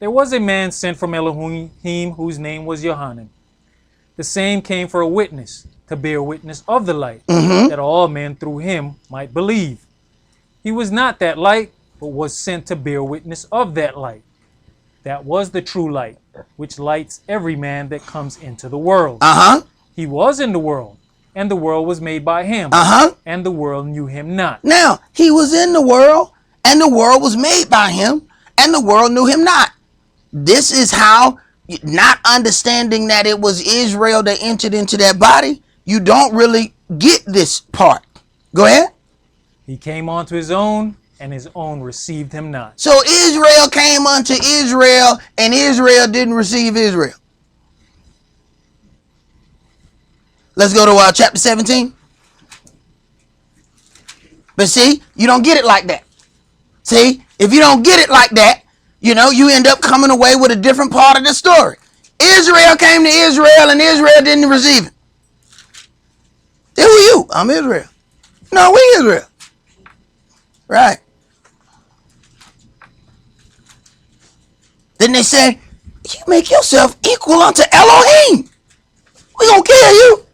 Speaker 2: There was a man sent from Elohim whose name was Yohanan. The same came for a witness, to bear witness of the light, that all men through him might believe. He was not that light, but was sent to bear witness of that light. That was the true light, which lights every man that comes into the world. He was in the world, and the world was made by him, and the world knew him not.
Speaker 1: Now, he was in the world, and the world was made by him, and the world knew him not. This is how, not understanding that it was Israel that entered into that body, you don't really get this part. Go ahead.
Speaker 2: He came unto his own, and his own received him not.
Speaker 1: So Israel came unto Israel, and Israel didn't receive Israel. Let's go to chapter 17. But see, you don't get it like that. See, if you don't get it like that, you know, you end up coming away with a different part of the story. Israel came to Israel, and Israel didn't receive it. Who are you? I'm Israel. No, we Israel. Right. Then they say, you make yourself equal unto Elohim. We gonna kill you.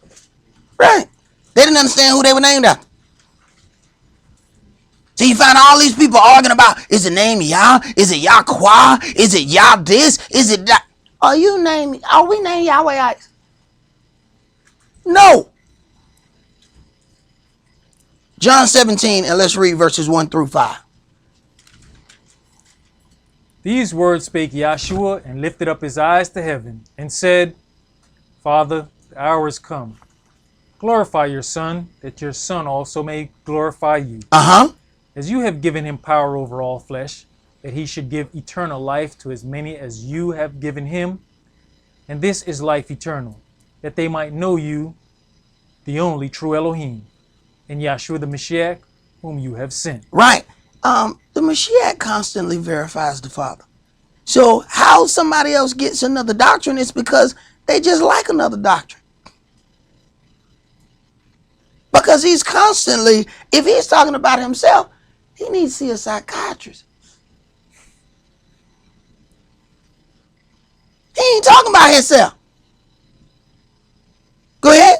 Speaker 1: Right. They didn't understand who they were named after. So you find all these people arguing about, is the name Yah? Is it Yahweh? Is it Yah this? Is it that? Are we named Yahwehites? No. John 17, and let's read verses 1 through 5.
Speaker 2: These words spake Yahshua, and lifted up his eyes to heaven, and said, Father, the hour is come. Glorify your Son, that your Son also may glorify you. As you have given him power over all flesh, that he should give eternal life to as many as you have given him. And this is life eternal, that they might know you, the only true Elohim, and Yahshua the Mashiach, whom you have sent.
Speaker 1: Right. The Mashiach constantly verifies the Father. So how somebody else gets another doctrine is because they just like another doctrine. Because he's constantly, if he's talking about himself, he needs to see a psychiatrist. He ain't talking about himself. Go ahead.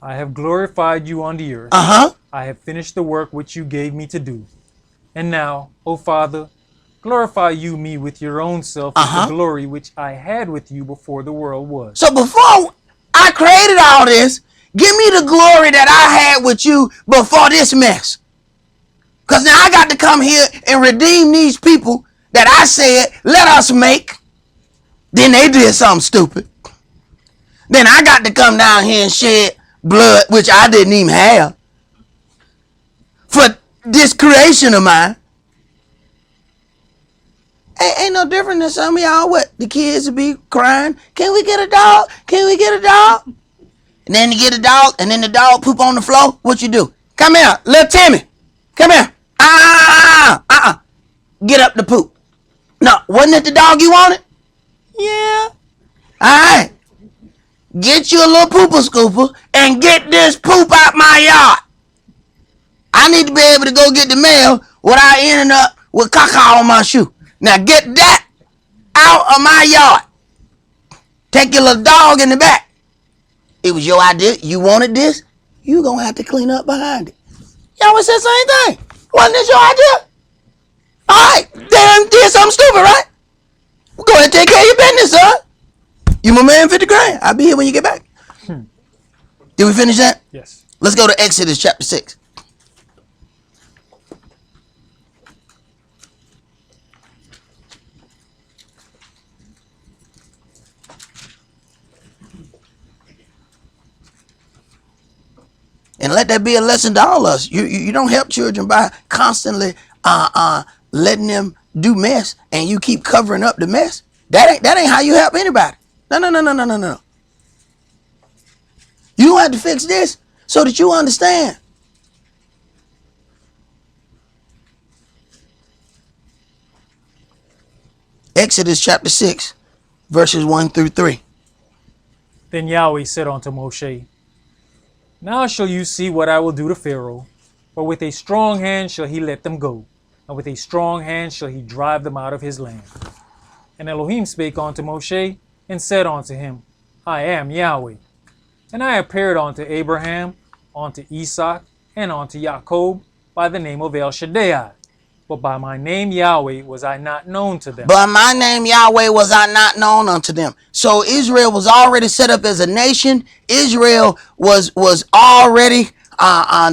Speaker 2: I have glorified you on the earth. I have finished the work which you gave me to do. And now, O Father, glorify you me with your own self, with the glory which I had with you before the world was.
Speaker 1: So before I created all this, give me the glory that I had with you before this mess. Because now I got to come here and redeem these people that I said, let us make. Then they did something stupid. Then I got to come down here and shed blood, which I didn't even have, for this creation of mine. Ain't no different than some of y'all. What? The kids would be crying, can we get a dog? Can we get a dog? And then you get a dog, and then the dog poop on the floor. What you do? Come here, little Timmy. Come here. Get up the poop. No, wasn't it the dog you wanted? Yeah. All right. Get you a little pooper scooper and get this poop out my yard. I need to be able to go get the mail without ending up with caca on my shoe. Now get that out of my yard. Take your little dog in the back. It was your idea. You wanted this. You gonna have to clean up behind it. Y'all would say the same thing. Wasn't this your idea? All right, then did something stupid, right? Well, go ahead and take care of your business, son. You my man, 50 grand. I'll be here when you get back. Did we finish that?
Speaker 2: Yes.
Speaker 1: Let's go to Exodus chapter 6. And let that be a lesson to all of us. You don't help children by constantly letting them do mess, and you keep covering up the mess. That ain't how you help anybody. No. You have to fix this so that you understand. Exodus chapter 6, verses 1 through 3.
Speaker 2: Then Yahweh said unto Moshe, Now shall you see what I will do to Pharaoh, for with a strong hand shall he let them go, and with a strong hand shall he drive them out of his land. And Elohim spake unto Moshe, and said unto him, I am Yahweh. And I appeared unto Abraham, unto Esaac, and unto Jacob by the name of El Shaddai. But by my name Yahweh was I not known to them.
Speaker 1: By my name Yahweh was I not known unto them. So Israel was already set up as a nation. Israel was already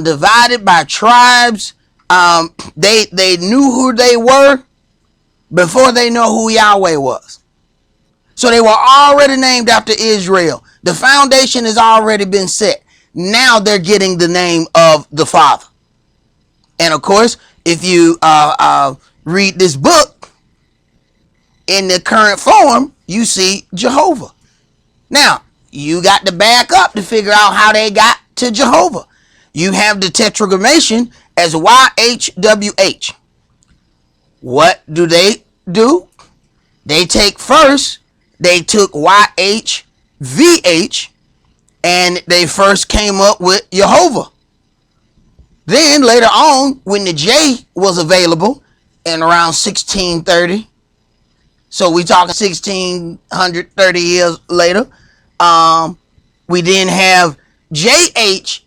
Speaker 1: divided by tribes. They knew who they were before they know who Yahweh was. So they were already named after Israel. The foundation has already been set. Now they're getting the name of the Father. And of course, if you read this book in the current form, you see Jehovah. Now, you got to back up to figure out how they got to Jehovah. You have the tetragrammaton as YHWH. What do? They take first, they took YHVH, and they first came up with Jehovah. Then later on, when the J was available in around 1630, so we talking 1630 years later, we then have JHVH,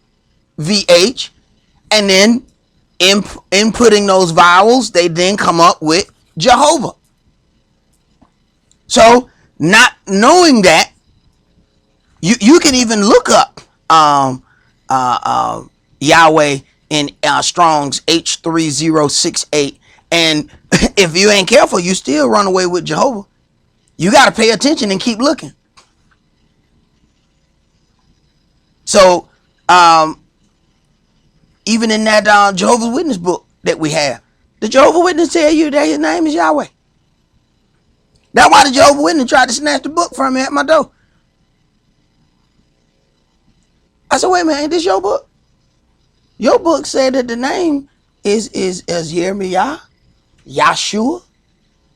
Speaker 1: and then inputting those vowels, they then come up with Jehovah. So not knowing that, you can even look up Yahweh in Strong's H3068, and if you ain't careful, you still run away with Jehovah. You got to pay attention and keep looking. So even in that Jehovah's Witness book that we have, the Jehovah's Witness tell you that his name is Yahweh. That's why the Jehovah's Witness tried to snatch the book from me at my door. I said, wait a minute, ain't this your book? Your book said that the name is Yermiah, Yahshua,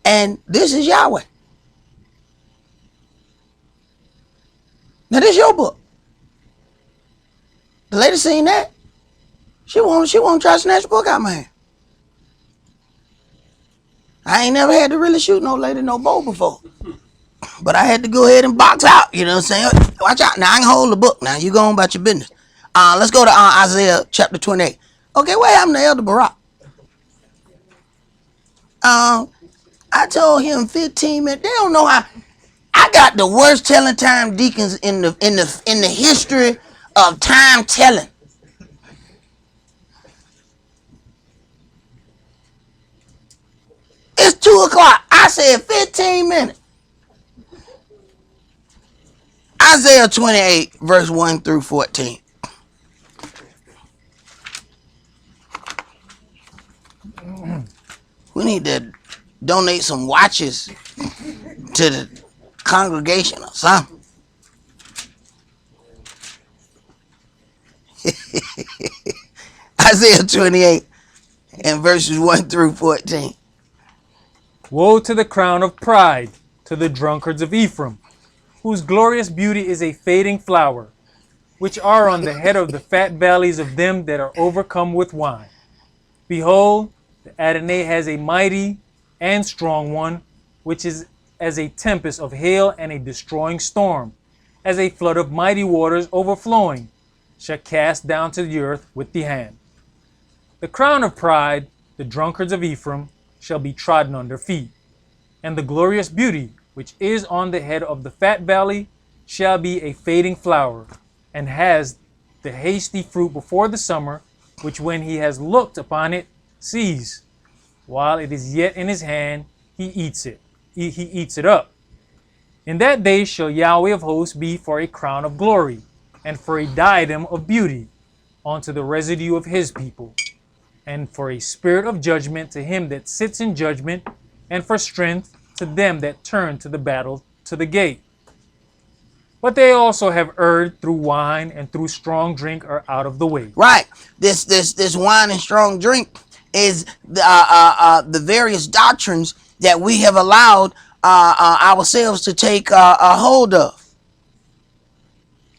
Speaker 1: and this is Yahweh. Now this is your book. The lady seen that. She won't try to snatch the book out of my hand. I ain't never had to really shoot no lady no bow before. But I had to go ahead and box out, you know what I'm saying? Watch out. Now I can hold the book. Now you go on about your business. Let's go to Isaiah chapter 28. Okay, what happened to Elder Barak? I told him 15 minutes. They don't know how. I got the worst telling time deacons in the history of time telling. It's 2 o'clock. I said 15 minutes. Isaiah 28, verse 1 through 14. We need to donate some watches to the congregation or something. Isaiah 28 and verses 1 through 14.
Speaker 2: Woe to the crown of pride, to the drunkards of Ephraim, whose glorious beauty is a fading flower, which are on the head of the fat bellies of them that are overcome with wine. Behold, the Adonai has a mighty and strong one, which is as a tempest of hail and a destroying storm, as a flood of mighty waters overflowing, shall cast down to the earth with the hand. The crown of pride, the drunkards of Ephraim, shall be trodden under feet, and the glorious beauty which is on the head of the fat valley shall be a fading flower, and has the hasty fruit before the summer, which when he has looked upon it, sees, while it is yet in his hand, he eats it. He eats it up. In that day shall Yahweh of hosts be for a crown of glory, and for a diadem of beauty unto the residue of his people, and for a spirit of judgment to him that sits in judgment, and for strength to them that turn to the battle to the gate. But they also have erred through wine, and through strong drink are out of the way.
Speaker 1: Right. This wine and strong drink is the various doctrines that we have allowed ourselves to take a hold of.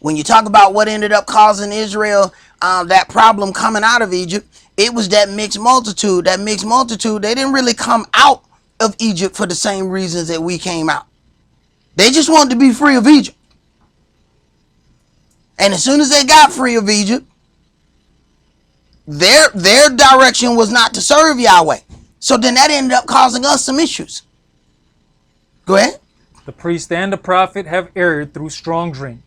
Speaker 1: When you talk about what ended up causing Israel that problem coming out of Egypt, it was that mixed multitude. That mixed multitude, they didn't really come out of Egypt for the same reasons that we came out. They just wanted to be free of Egypt. And as soon as they got free of Egypt, their direction was not to serve Yahweh. So then that ended up causing us some issues. Go ahead.
Speaker 2: The priest and the prophet have erred through strong drink.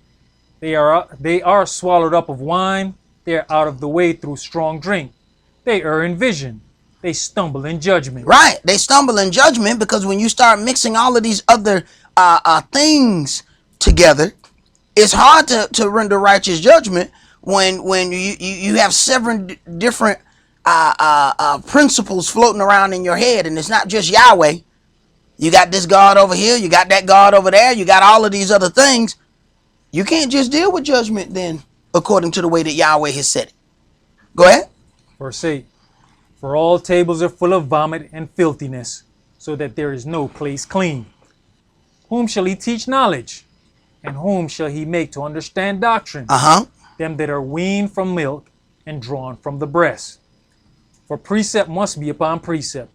Speaker 2: They are swallowed up of wine. They are out of the way through strong drink. They err in vision. They stumble in judgment.
Speaker 1: Right. They stumble in judgment because when you start mixing all of these other things together, it's hard to render righteous judgment when you have seven different principles floating around in your head, and it's not just Yahweh. You got this God over here, you got that God over there, you got all of these other things. You can't just deal with judgment then according to the way that Yahweh has said it. Go ahead.
Speaker 2: Verse 8. For all tables are full of vomit and filthiness, so that there is no place clean. Whom shall he teach knowledge? And whom shall he make to understand doctrine? Them that are weaned from milk and drawn from the breast. For precept must be upon precept,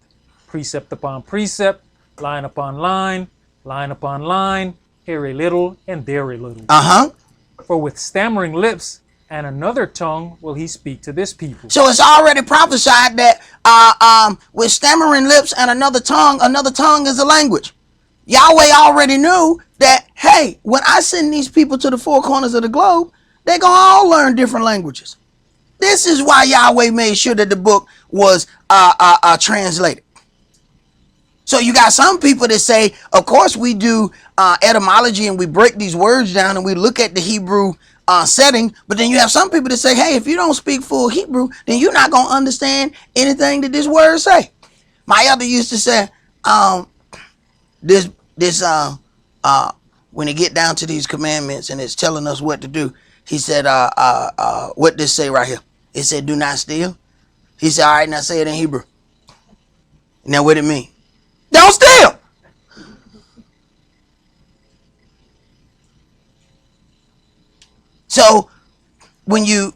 Speaker 2: precept upon precept, line upon line, line upon line, here a little and there a little. For with stammering lips and another tongue will he speak to this people.
Speaker 1: So it's already prophesied that with stammering lips and another tongue is a language. Yahweh already knew that, hey, when I send these people to the four corners of the globe, they're going to all learn different languages. This is why Yahweh made sure that the book was translated. So you got some people that say, of course we do etymology and we break these words down and we look at the Hebrew setting. But then you have some people that say, hey, if you don't speak full Hebrew, then you're not going to understand anything that this word say. My elder used to say, when it get down to these commandments and it's telling us what to do, he said, what this say right here? It said, do not steal. He said, all right, now say it in Hebrew. Now what it mean? Don't steal. So when you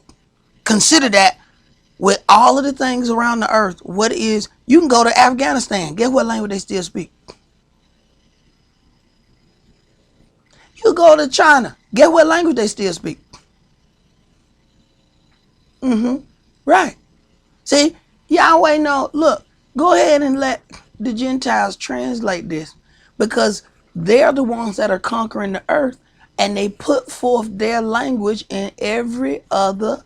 Speaker 1: consider that with all of the things around the earth, what is, you can go to Afghanistan. Guess what language they still speak? You go to China. Guess what language they still speak? Right. See, Yahweh know, look, go ahead and let the Gentiles translate this because they're the ones that are conquering the earth and they put forth their language in every other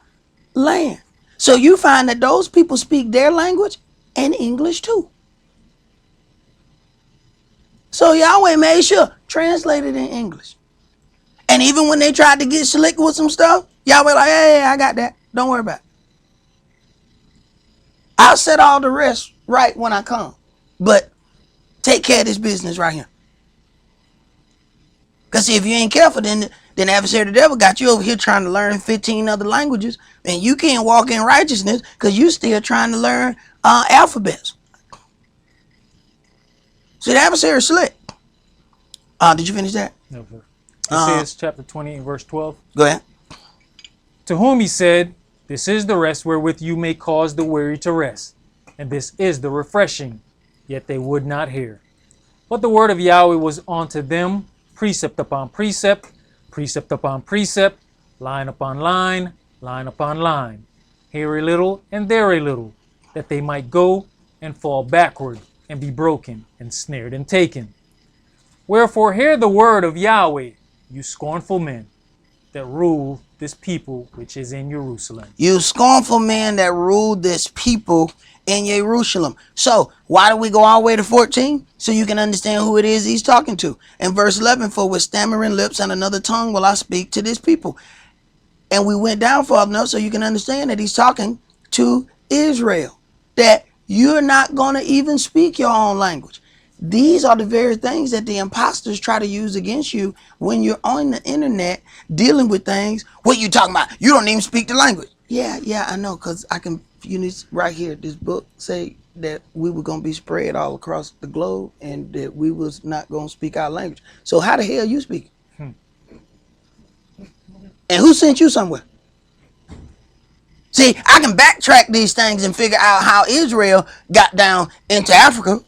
Speaker 1: land. So you find that those people speak their language and English too. So Yahweh made sure translated in English. And even when they tried to get slick with some stuff, Yahweh like, hey, I got that. Don't worry about it. I'll set all the rest right when I come. But take care of this business right here. Because see, if you ain't careful, then the adversary of the devil got you over here trying to learn 15 other languages. And you can't walk in righteousness because you still trying to learn alphabets. See, the adversary is slick. Did you finish that?
Speaker 2: No, sir. Isaiah chapter 20 verse 12.
Speaker 1: Go ahead.
Speaker 2: To whom he said, this is the rest wherewith you may cause the weary to rest, and this is the refreshing, yet they would not hear. But the word of Yahweh was unto them, precept upon precept, precept upon precept, line upon line, line upon line, here a little and there a little, that they might go and fall backward, and be broken, and snared, and taken. Wherefore hear the word of Yahweh, you scornful men, that rule this people which is in Jerusalem.
Speaker 1: You scornful men that rule this people in Jerusalem. So why do we go all the way to 14? So you can understand who it is he's talking to. In verse 11, for with stammering lips and another tongue will I speak to this people. And we went down far enough so you can understand that he's talking to Israel. That you're not going to even speak your own language. These are the very things that the imposters try to use against you when you're on the internet dealing with things. What you talking about? You don't even speak the language. Yeah, I know, because I can, right here, this book say that we were going to be spread all across the globe and that we was not going to speak our language. So how the hell you speak? And who sent you somewhere? See, I can backtrack these things and figure out how Israel got down into Africa,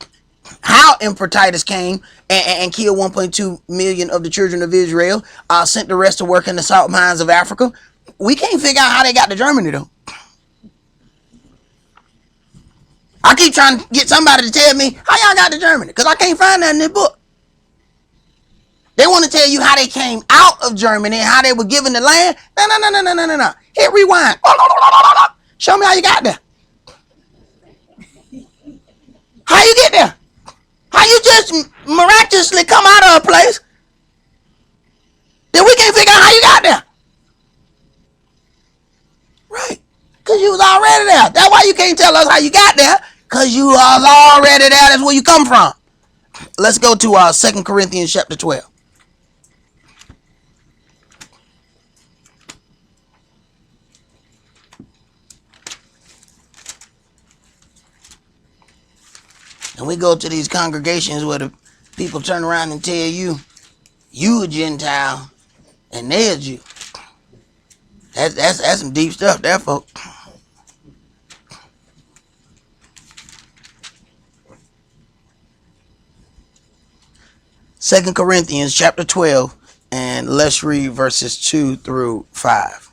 Speaker 1: how Emperor Titus came and killed 1.2 million of the children of Israel, sent the rest to work in the salt mines of Africa. We can't figure out how they got to Germany, though. I keep trying to get somebody to tell me how y'all got to Germany, because I can't find that in this book. They want to tell you how they came out of Germany and how they were given the land. No. Hit rewind. Show me how you got there. How you get there? How you just miraculously come out of a place that we can't figure out how you got there? Right. Because you was already there. That's why you can't tell us how you got there. Because you was already there. That's where you come from. Let's go to 2 Corinthians chapter 12. And we go to these congregations where the people turn around and tell you, you a Gentile and they a Jew. That's some deep stuff there, folks. Second Corinthians chapter 12, and let's read verses 2 through 5.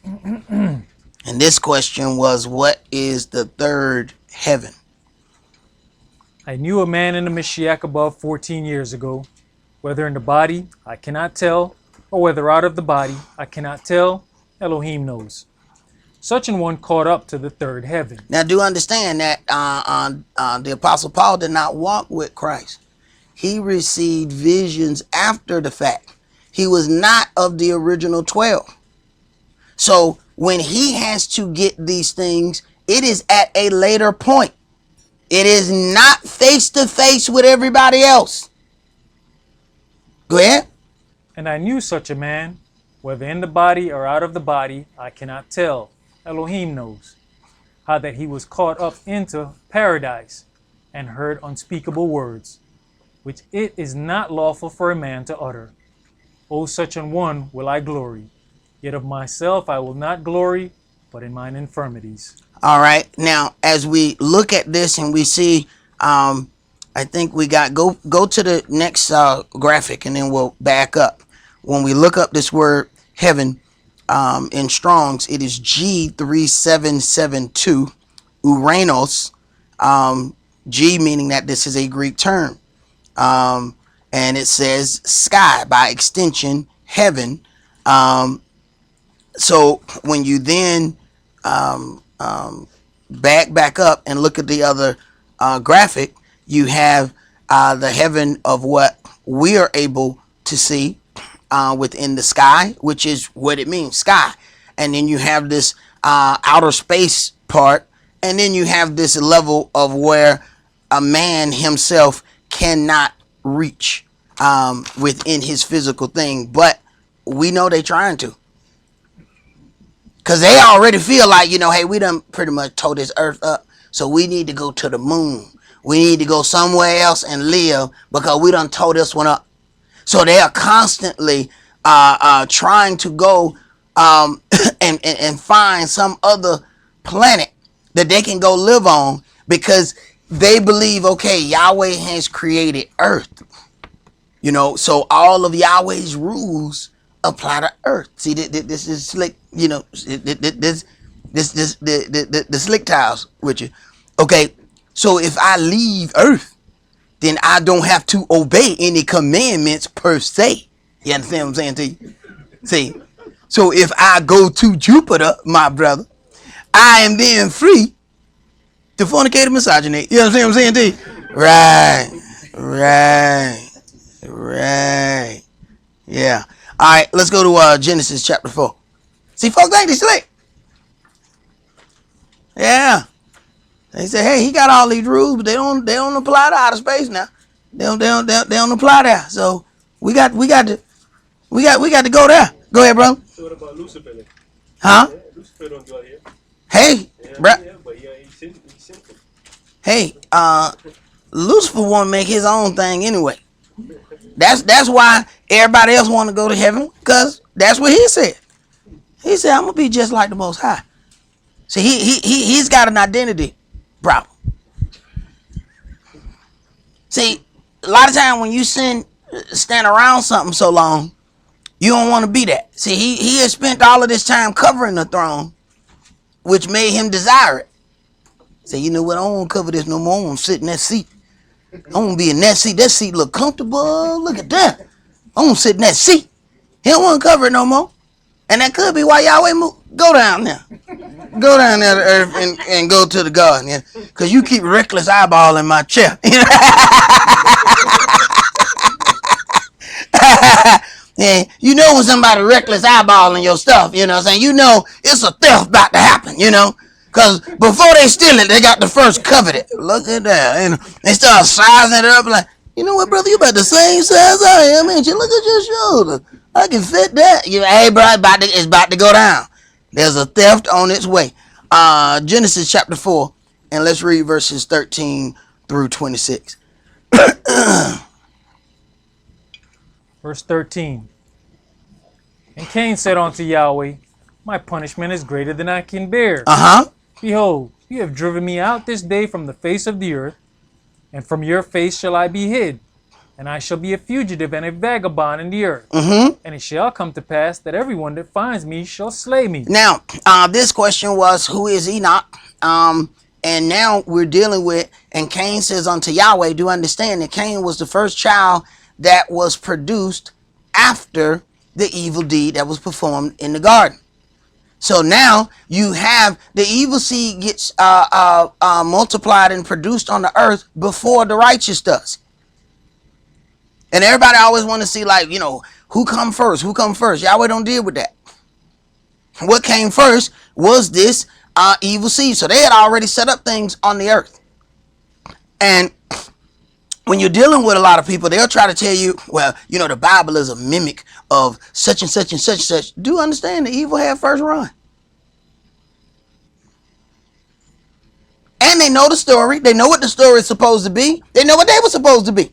Speaker 1: And this question was, what is the third heaven?
Speaker 2: I knew a man in the Mashiach above 14 years ago, whether in the body, I cannot tell, or whether out of the body, I cannot tell, Elohim knows. Such an one caught up to the third heaven.
Speaker 1: Now do understand that the Apostle Paul did not walk with Christ. He received visions after the fact. He was not of the original 12. So when he has to get these things, it is at a later point. It is not face to face with everybody else. Go ahead.
Speaker 2: And I knew such a man, whether in the body or out of the body, I cannot tell. Elohim knows. How that he was caught up into paradise and heard unspeakable words, which it is not lawful for a man to utter. O such an one will I glory. Yet of myself I will not glory, but in mine infirmities.
Speaker 1: All right. Now, as we look at this and we see, I think we got, go to the next graphic and then we'll back up. When we look up this word heaven in Strong's, it is G3772, Uranos, G meaning that this is a Greek term. And it says sky, by extension, heaven. So when you then back up and look at the other graphic, you have the heaven of what we are able to see within the sky, which is what it means, sky. And then you have this outer space part, and then you have this level of where a man himself cannot reach within his physical thing, but we know they're trying to. Because they already feel like, hey, we done pretty much tore this earth up, so we need to go to the moon. We need to go somewhere else and live because we done tore this one up. So they are constantly trying to go and find some other planet that they can go live on, because they believe, okay, Yahweh has created earth. So all of Yahweh's rules apply to earth. See, this is slick, the slick tiles with you. Okay, so if I leave Earth, then I don't have to obey any commandments per se. You understand what I'm saying to you? See, so if I go to Jupiter, my brother, I am then free to fornicate and misogynate. You understand what I'm saying to you? Right. Yeah. All right, let's go to Genesis chapter 4. See, folks ain't they slick? Yeah. They say, hey, he got all these rules, but they don't apply to outer space now. They don't apply there. So we got to go there. Go ahead, bro.
Speaker 3: So what about Lucifer then?
Speaker 1: Huh?
Speaker 3: Yeah, Lucifer don't dwell here.
Speaker 1: Hey,
Speaker 3: Yeah,
Speaker 1: bro.
Speaker 3: yeah, but yeah, he's sinful.
Speaker 1: Hey, Lucifer want to make his own thing anyway. That's why everybody else want to go to heaven, because that's what he said. He said, I'm gonna be just like the Most High. See, he's got an identity problem. See, a lot of time when you stand around something so long, you don't want to be that. See, he has spent all of this time covering the throne, which made him desire it. Say, you know what? I don't want to cover this no more. I want to sit in that seat. I want to be in that seat. That seat look comfortable. Look at that. I want to sit in that seat. He don't want to cover it no more. And that could be why Yahweh go down there. Go down there to earth and go to the garden. Yeah? Because you keep reckless eyeballing my chair. Yeah, you know when somebody reckless eyeballing your stuff, you know what I'm saying? You know it's a theft about to happen, you know? Because before they steal it, they got to first covet it. Look at that. And they start sizing it up like, you know what, brother? You about the same size I am, ain't you? Look at your shoulder. I can fit that. Hey, bro, it's about to go down. There's a theft on its way. Genesis chapter 4, and let's read verses 13 through 26.
Speaker 2: Verse 13. And Cain said unto Yahweh, my punishment is greater than I can bear. Behold, you have driven me out this day from the face of the earth, and from your face shall I be hid, and I shall be a fugitive and a vagabond in the earth. And it shall come to pass that everyone that finds me shall slay me.
Speaker 1: Now, this question was, who is Enoch? And now we're dealing with, and Cain says unto Yahweh, do understand that Cain was the first child that was produced after the evil deed that was performed in the garden. So now you have the evil seed gets multiplied and produced on the earth before the righteous does. And everybody always want to see, like, you know, who come first? Who come first? Yahweh don't deal with that. What came first was this evil seed. So they had already set up things on the earth. And when you're dealing with a lot of people, they'll try to tell you, well, you know, the Bible is a mimic of such and such and such and such. Do understand the evil had first run. And they know the story. They know what the story is supposed to be. They know what they were supposed to be.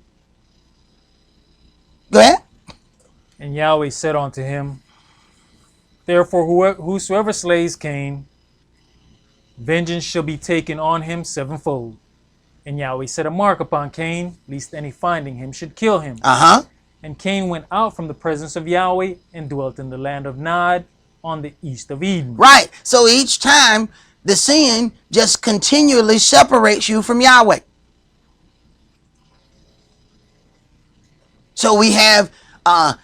Speaker 1: Go ahead.
Speaker 2: And Yahweh said unto him, therefore whosoever slays Cain, vengeance shall be taken on him sevenfold. And Yahweh set a mark upon Cain, lest any finding him should kill him. And Cain went out from the presence of Yahweh and dwelt in the land of Nod on the east of Eden.
Speaker 1: Right. So each time the sin just continually separates you from Yahweh. So we have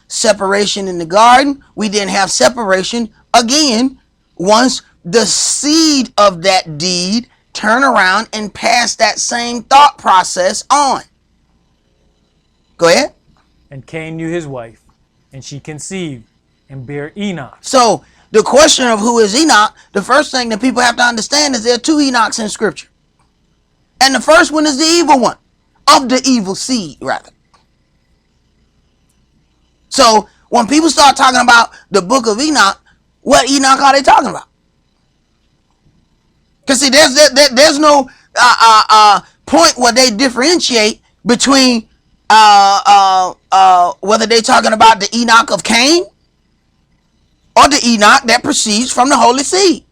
Speaker 1: separation in the garden. We then have separation again once the seed of that deed turn around and pass that same thought process on. Go ahead.
Speaker 2: And Cain knew his wife, and she conceived and bare Enoch.
Speaker 1: So the question of who is Enoch, the first thing that people have to understand is there are two Enochs in Scripture. And the first one is the evil one, of the evil seed, rather. So when people start talking about the book of Enoch, what Enoch are they talking about? Because see, there's no point where they differentiate between whether they're talking about the Enoch of Cain or the Enoch that proceeds from the holy seed.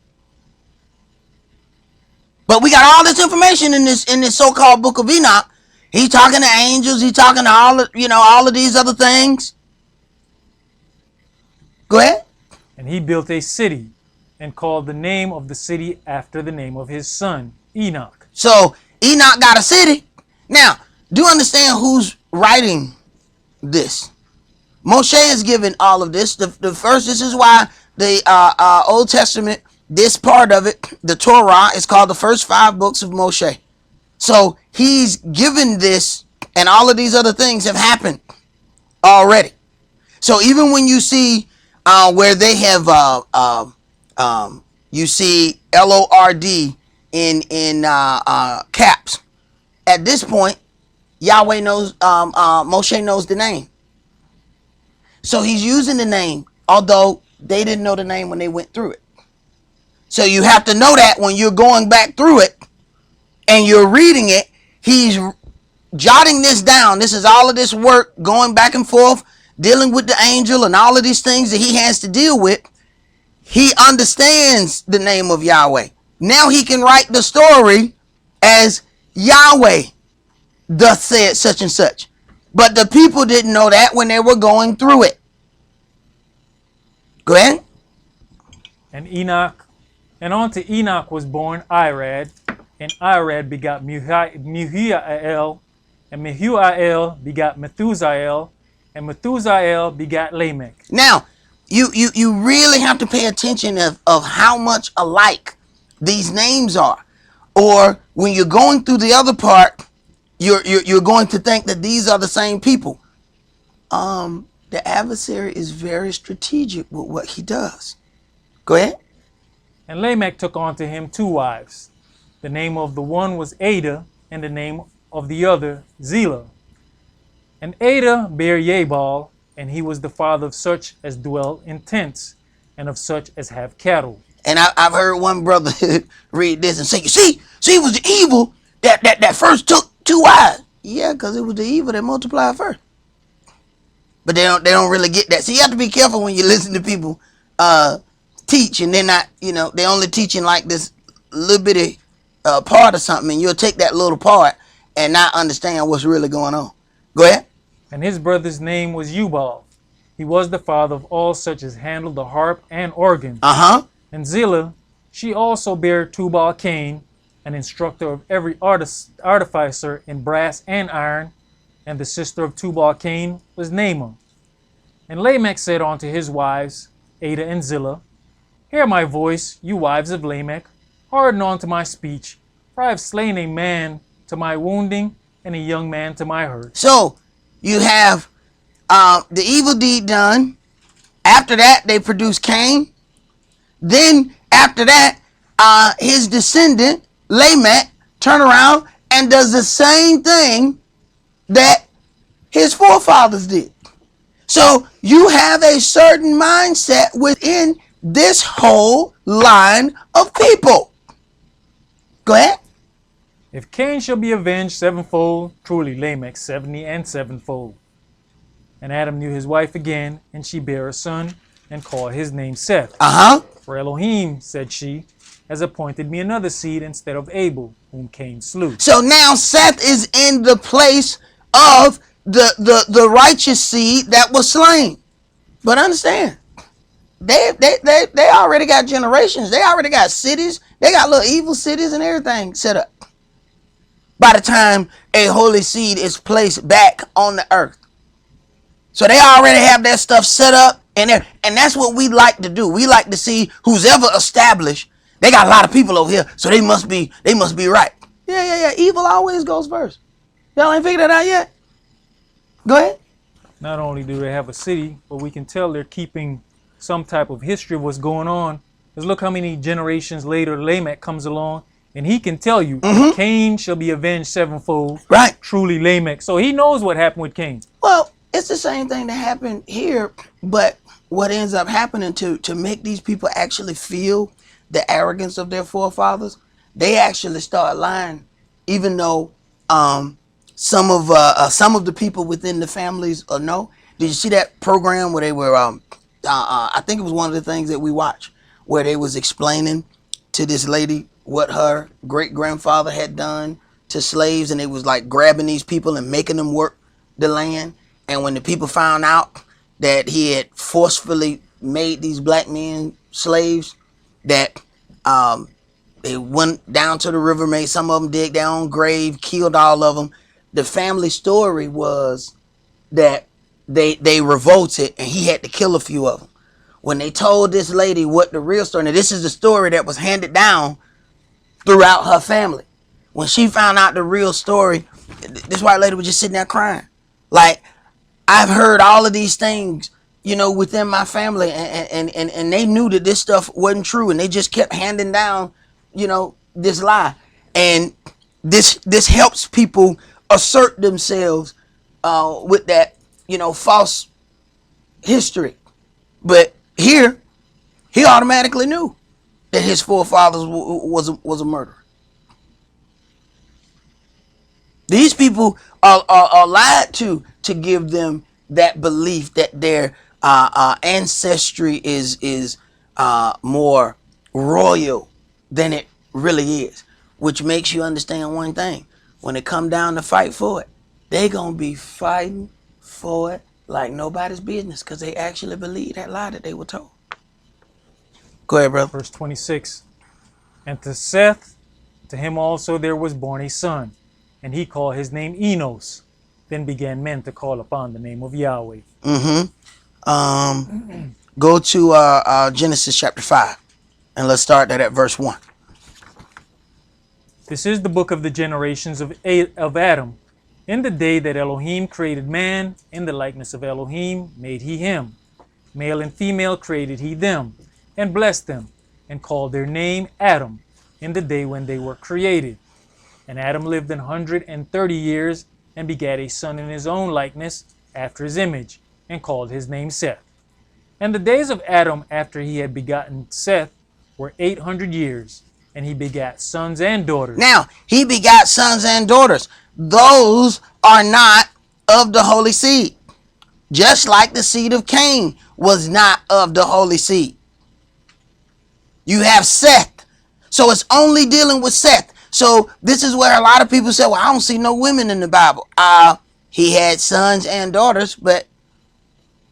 Speaker 1: But we got all this information in this so-called book of Enoch. He's talking to angels. He's talking to all of these other things. Go ahead.
Speaker 2: And he built a city and called the name of the city after the name of his son, Enoch.
Speaker 1: So Enoch got a city. Now, do you understand who's writing this? Moshe is given all of this. The first, this is why the Old Testament, this part of it, the Torah, is called the first 5 books of Moshe. So he's given this, and all of these other things have happened already. So even when you see where they have, you see LORD in caps, at this point, Yahweh knows, Moshe knows the name. So he's using the name, although they didn't know the name when they went through it. So you have to know that when you're going back through it and you're reading it, he's jotting this down. This is all of this work going back and forth, dealing with the angel and all of these things that he has to deal with. He understands the name of Yahweh. Now he can write the story as Yahweh thus said such and such. But the people didn't know that when they were going through it. Go ahead.
Speaker 2: And unto Enoch was born Irad, and Irad begot Mehujael, and Mehujael begot Methusael, and Methusael begot Lamech.
Speaker 1: Now, you really have to pay attention of how much alike these names are. Or when you're going through the other part, you're going to think that these are the same people. The adversary is very strategic with what he does. Go ahead.
Speaker 2: And Lamech took unto him 2 wives. The name of the one was Ada, and the name of the other Zillah. And Ada bare Jabal, and he was the father of such as dwell in tents, and of such as have cattle.
Speaker 1: And I've heard one brother read this and say, you see, it was the evil that first took 2 wives. Yeah, because it was the evil that multiplied first. But they don't really get that. So you have to be careful when you listen to people teach, and they're not, they're only teaching like this little bitty part of something, and you'll take that little part and not understand what's really going on. Go ahead.
Speaker 2: And his brother's name was Ubal. He was the father of all such as handled the harp and organ. And Zillah, she also bare Tubal Cain, an instructor of every artificer in brass and iron, and the sister of Tubal Cain was Naamah. And Lamech said unto his wives, Ada and Zillah, Hear my voice, you wives of Lamech, hearken unto my speech, for I have slain a man to my wounding, and a young man to my hurt.
Speaker 1: So you have the evil deed done. After that, they produce Cain. Then after that, his descendant Lamech turn around and does the same thing that his forefathers did. So you have a certain mindset within this whole line of people. Go ahead.
Speaker 2: If Cain shall be avenged 7-fold, truly Lamech 70 and 7-fold. And Adam knew his wife again, and she bare a son, and called his name Seth. For Elohim, said she, has appointed me another seed instead of Abel, whom Cain slew.
Speaker 1: So now Seth is in the place of the righteous seed that was slain. But understand, they already got generations. They already got cities. They got little evil cities and everything set up. By the time a holy seed is placed back on the earth. So they already have that stuff set up, and that's what we like to do. We like to see who's ever established. They got a lot of people over here, so they must be right. Yeah. Evil always goes first. Y'all ain't figured that out yet? Go ahead.
Speaker 2: Not only do they have a city, but we can tell they're keeping some type of history of what's going on. Because look how many generations later Lamech comes along, and he can tell you, Cain shall be avenged 7-fold.
Speaker 1: Right.
Speaker 2: Truly Lamech. So he knows what happened with Cain.
Speaker 1: Well, it's the same thing that happened here, but what ends up happening to make these people actually feel the arrogance of their forefathers, they actually start lying, even though some of the people within the families know. Did you see that program where they were? I think it was one of the things that we watched, where they was explaining to this lady what her great grandfather had done to slaves, and they was like grabbing these people and making them work the land. And when the people found out that he had forcefully made these black men slaves, that they went down to the river, made some of them dig their own grave, killed all of them. The family story was that they revolted and he had to kill a few of them. When they told this lady what the real story, now this is the story that was handed down throughout her family. When she found out the real story, this white lady was just sitting there crying. Like, I've heard all of these things, within my family, and they knew that this stuff wasn't true, and they just kept handing down, this lie. And this helps people assert themselves with that, false history. But here, he automatically knew that his forefathers was a murderer. These people are lied to give them that belief that their ancestry is more royal than it really is, which makes you understand one thing: when it come down to fight for it, they gonna be fighting for it like nobody's business, because they actually believe that lie that they were told. Go ahead, brother.
Speaker 2: Verse 26. And to Seth, to him also there was born a son, and he called his name Enos. Then began men to call upon the name of Yahweh.
Speaker 1: Go to Genesis chapter 5, and let's start that at verse 1.
Speaker 2: This is the book of the generations of Adam. In the day that Elohim created man, in the likeness of Elohim made he him. Male and female created he them, and blessed them, and called their name Adam, in the day when they were created. And Adam lived 130 years, and begat a son in his own likeness, after his image, and called his name Seth. And the days of Adam after he had begotten Seth were 800 years, and he begat sons and daughters.
Speaker 1: Now, he begot sons and daughters. Those are not of the holy seed. Just like the seed of Cain was not of the holy seed. You have Seth. So it's only dealing with Seth. So this is where a lot of people say, well, I don't see no women in the Bible. He had sons and daughters, but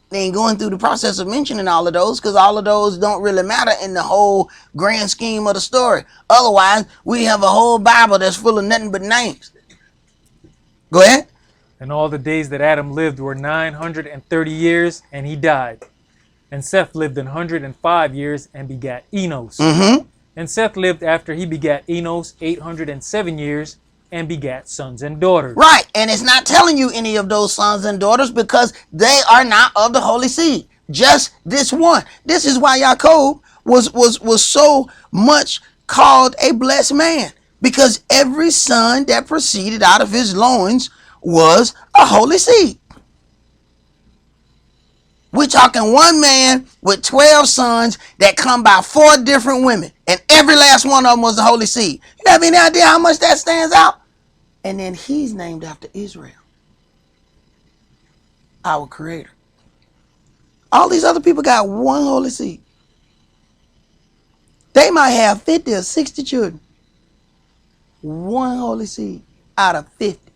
Speaker 1: they ain't going through the process of mentioning all of those, because all of those don't really matter in the whole grand scheme of the story. Otherwise, we have a whole Bible that's full of nothing but names. Go ahead.
Speaker 2: And all the days that Adam lived were 930 years, and he died. And Seth lived 105 years, and begat Enos. And Seth lived after he begat Enos 807 years, and begat sons and daughters.
Speaker 1: Right, and it's not telling you any of those sons and daughters because they are not of the holy seed. Just this one. This is why Yaakov was so much called a blessed man, because every son that proceeded out of his loins was a holy seed. We're talking one man with 12 sons that come by 4 different women, and every last one of them was the holy seed. You have any idea how much that stands out? And then he's named after Israel, our creator. All these other people got one holy seed. They might have 50 or 60 children. One holy seed out of 50.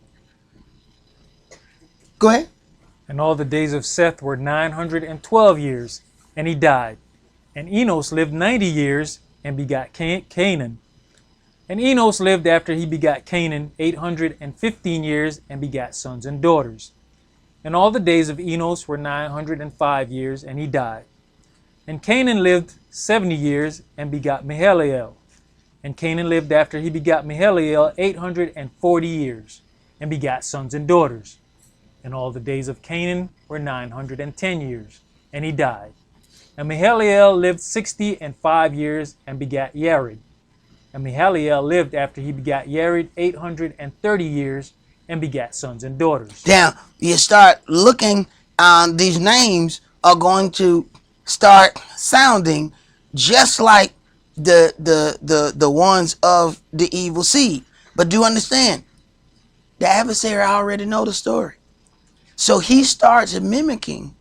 Speaker 1: Go ahead.
Speaker 2: And all the days of Seth were 912 years, and he died. And Enos lived 90 years, and begat Canaan. And Enos lived after he begat Canaan 815 years, and begat sons and daughters. And all the days of Enos were 905 years, and he died. And Canaan lived 70 years, and begat Mahalalel. And Canaan lived after he begat Mahalalel 840 years, and begat sons and daughters. And all the days of Canaan were 910 years, and he died. And Mahalalel lived 65 years, and begat Yared. And Mahalalel lived after he begat Yared 830 years, and begat sons and daughters.
Speaker 1: Now, you start looking, these names are going to start sounding just like the ones of the evil seed. But do understand, the adversary already know the story. So he starts mimicking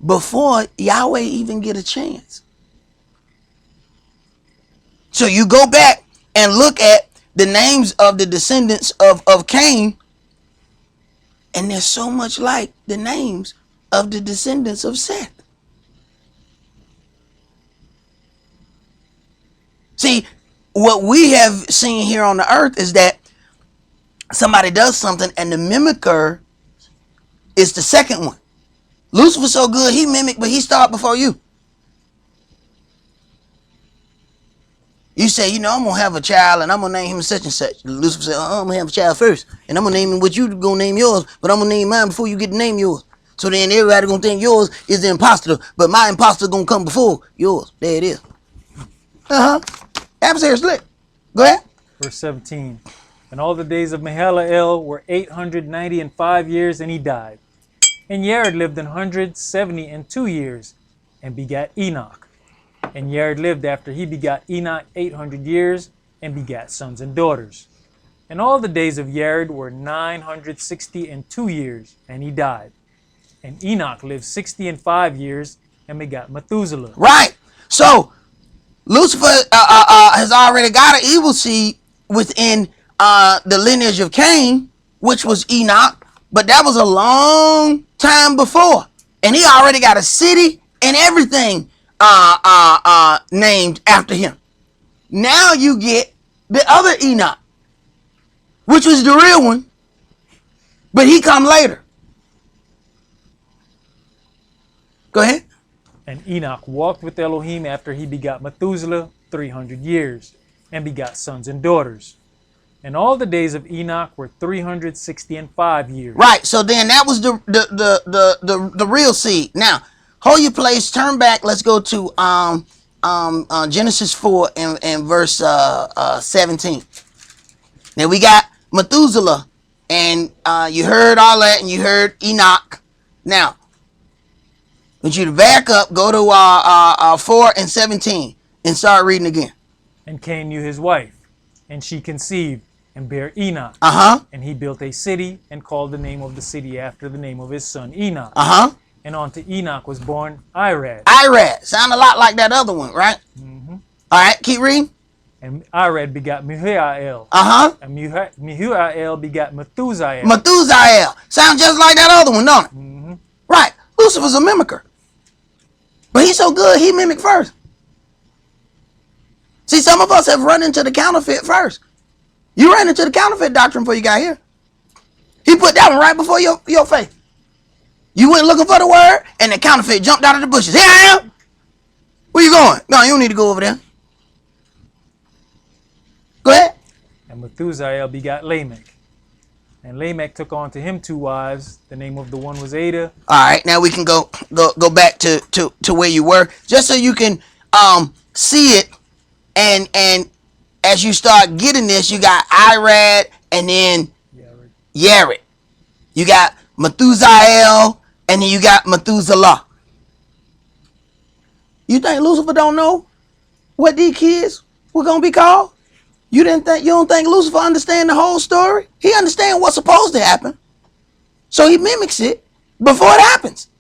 Speaker 1: before Yahweh even get a chance. So you go back and look at the names of the descendants of Cain, and they're so much like the names of the descendants of Seth. See, what we have seen here on the earth is that somebody does something and the mimicker is the second one. Lucifer's so good, he mimicked, but he started before you. You say, you know, I'm going to have a child and I'm going to name him such and such. Lucifer said, I'm going to have a child first. And I'm going to name him what you going to name yours, but I'm going to name mine before you get to name yours. So then everybody going to think yours is the imposter, but my imposter going to come before yours. There it is. Adversary slick. Go ahead.
Speaker 2: Verse 17. And all the days of Mahalalel were 895 years, and he died. And Yared lived 172 years, and begat Enoch. And Yared lived after he begat Enoch 800 years, and begat sons and daughters. And all the days of Yared were 962 years, and he died. And Enoch lived 65 years, and begat Methuselah.
Speaker 1: Right. So Lucifer has already got an evil seed within the lineage of Cain, which was Enoch, but that was a long time before. And he already got a city and everything named after him. Now you get the other Enoch, which was the real one, but he come later. Go ahead.
Speaker 2: And Enoch walked with Elohim after he begot Methuselah 300 years, and begot sons and daughters. And all the days of Enoch were 365 years.
Speaker 1: Right. So then that was the real seed. Now, hold your place. Turn back. Let's go to Genesis 4 and verse 17. Now we got Methuselah, and you heard all that, and you heard Enoch. Now, I want you to back up, go to 4 and 17, and start reading again.
Speaker 2: And Cain knew his wife, and she conceived, and bare Enoch. And he built a city, and called the name of the city after the name of his son Enoch. And unto Enoch was born Irad.
Speaker 1: Irad. Sound a lot like that other one, right? All right, keep reading.
Speaker 2: And Irad begot Mehujael. And Mehujael begot Methusael.
Speaker 1: Methusael. Sound just like that other one, don't it? Right. Lucifer's a mimicker. But he's so good, he mimicked first. See, some of us have run into the counterfeit first. You ran into the counterfeit doctrine before you got here. He put that one right before your face. You went looking for the word, and the counterfeit jumped out of the bushes. Here I am. Where you going? No, you don't need to go over there. Go ahead.
Speaker 2: And Methusael begot Lamech. And Lamech took on to him 2 wives. The name of the one was Ada.
Speaker 1: All right, now we can go back to where you were, just so you can see it. And as you start getting this, you got Irad and then Yared. You got Methusael and then you got Methuselah. You think Lucifer don't know what these kids were gonna be called? You don't think Lucifer understand the whole story? He understands what's supposed to happen. So he mimics it before it happens.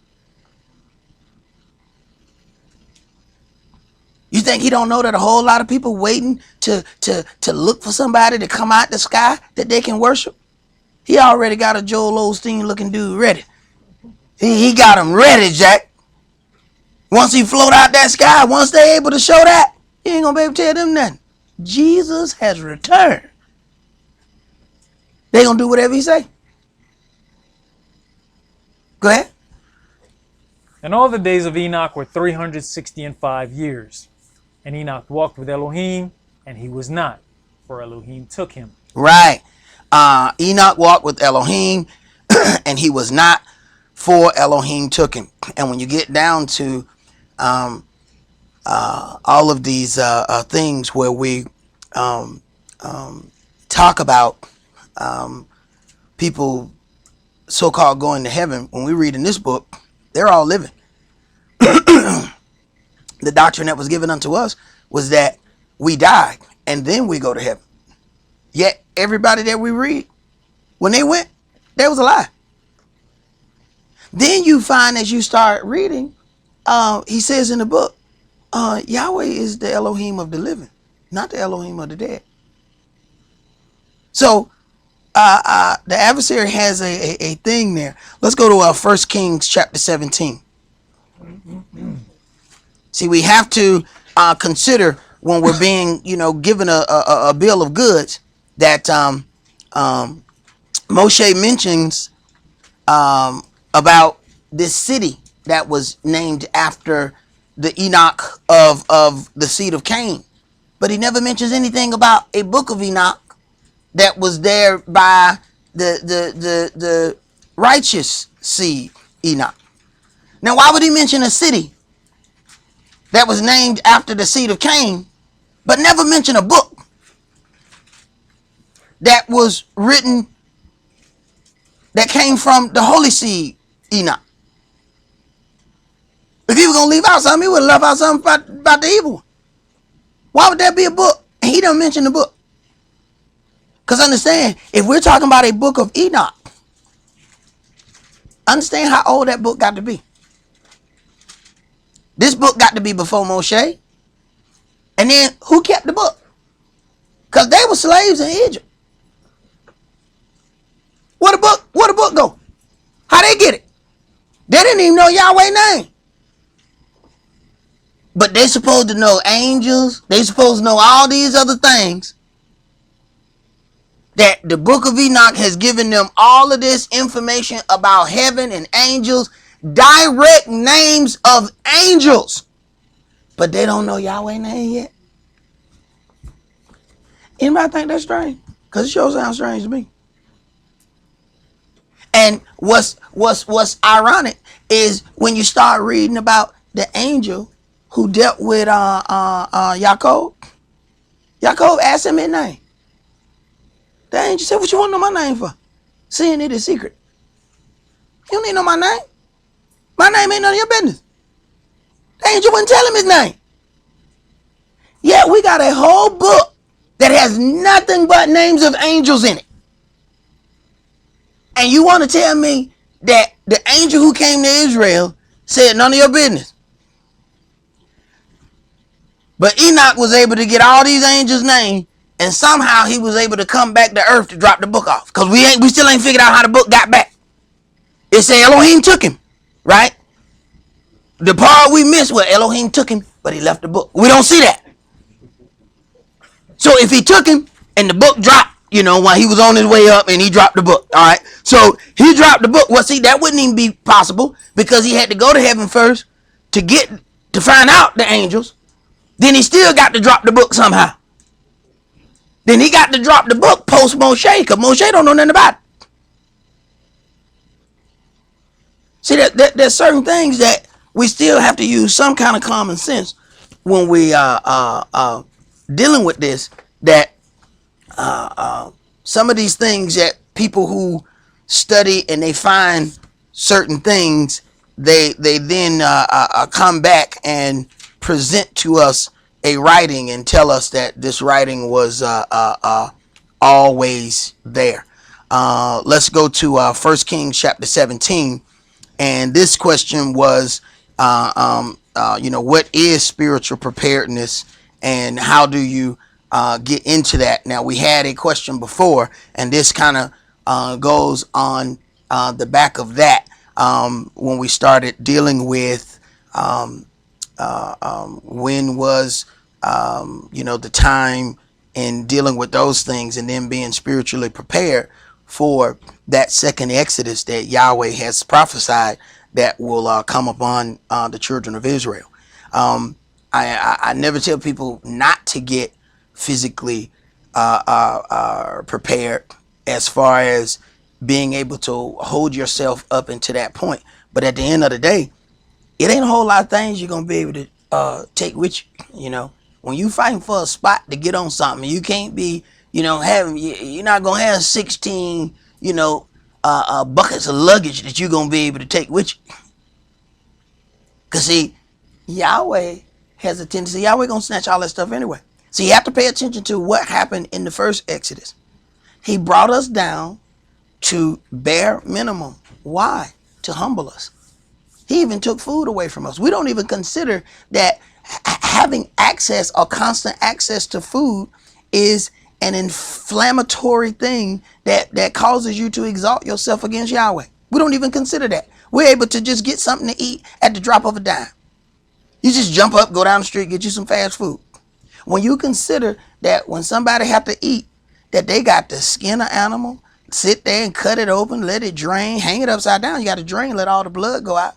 Speaker 1: You think he don't know that a whole lot of people waiting to look for somebody to come out the sky that they can worship? He already got a Joel Osteen looking dude ready. He got him ready, Jack. Once he float out that sky, once they able to show that, he ain't gonna be able to tell them nothing. Jesus has returned. They gonna do whatever he say. Go ahead.
Speaker 2: And all the days of Enoch were 365 years. And Enoch walked with Elohim, and he was not, for Elohim took him.
Speaker 1: Right. Enoch walked with Elohim, and he was not, for Elohim took him. And when you get down to all of these things where we talk about people so-called going to heaven, when we read in this book, they're all living. The doctrine that was given unto us was that we die and then we go to heaven. Yet everybody that we read, when they went, they was alive. Then you find, as you start reading, he says in the book, Yahweh is the Elohim of the living, not the Elohim of the dead. So the adversary has a thing there. Let's go to 1 Kings chapter 17. See, we have to consider when we're being, given a bill of goods, that Moshe mentions about this city that was named after the Enoch of the seed of Cain. But he never mentions anything about a book of Enoch that was there by the righteous seed Enoch. Now, why would he mention a city that was named after the seed of Cain, but never mention a book that was written that came from the holy seed Enoch? If he was going to leave out something, he would have left out something about the evil one. Why would there be a book? And he don't mention the book. Because understand, if we're talking about a book of Enoch, understand how old that book got to be. This book got to be before Moshe. And then who kept the book? Because they were slaves in Egypt. Where the book go? How they get it? They didn't even know Yahweh's name. But they supposed to know angels. They supposed to know all these other things. That the book of Enoch has given them all of this information about heaven and angels. Direct names of angels. But they don't know Yahweh's name yet. Anybody think that's strange? Because it sure sounds strange to me. And what's ironic is when you start reading about the angel who dealt with Yaakov. Yaakov asked him his name. The angel said, "What you want to know my name for? Seeing it is secret. You don't need to know my name. My name ain't none of your business." The angel wouldn't tell him his name. Yet we got a whole book that has nothing but names of angels in it. And you want to tell me that the angel who came to Israel said none of your business? But Enoch was able to get all these angels' names, and somehow he was able to come back to earth to drop the book off. Because we still ain't figured out how the book got back. It said Elohim took him, right? The part we missed was Elohim took him, but he left the book. We don't see that. So if he took him and the book dropped, while he was on his way up and he dropped the book, all right? So he dropped the book. Well, see, that wouldn't even be possible because he had to go to heaven first to find out the angels. Then he still got to drop the book somehow. Then he got to drop the book post Moshe because Moshe don't know nothing about it. See, there's certain things that we still have to use some kind of common sense when we dealing with this, that some of these things that people who study and they find certain things, they then come back and present to us a writing and tell us that this writing was always there. Let's go to 1 Kings chapter 17. And this question was, what is spiritual preparedness and how do you get into that? Now, we had a question before, and this kind of goes on the back of that when we started dealing with when was, the time in dealing with those things and then being spiritually prepared for that second Exodus that Yahweh has prophesied that will come upon the children of Israel. I never tell people not to get physically prepared as far as being able to hold yourself up into that point. But at the end of the day, it ain't a whole lot of things you're going to be able to take with you. When you fighting for a spot to get on something, you can't be, you're not going to have 16, buckets of luggage that you're going to be able to take with you. Because see, Yahweh has a tendency, Yahweh going to snatch all that stuff anyway. So you have to pay attention to what happened in the first Exodus. He brought us down to bare minimum. Why? To humble us. He even took food away from us. We don't even consider that having access or constant access to food is an inflammatory thing that causes you to exalt yourself against Yahweh. We don't even consider that. We're able to just get something to eat at the drop of a dime. You just jump up, go down the street, get you some fast food. when you consider that when somebody have to eat, that they got to skin an animal, sit there and cut it open, let it drain, hang it upside down. You got to drain, let all the blood go out.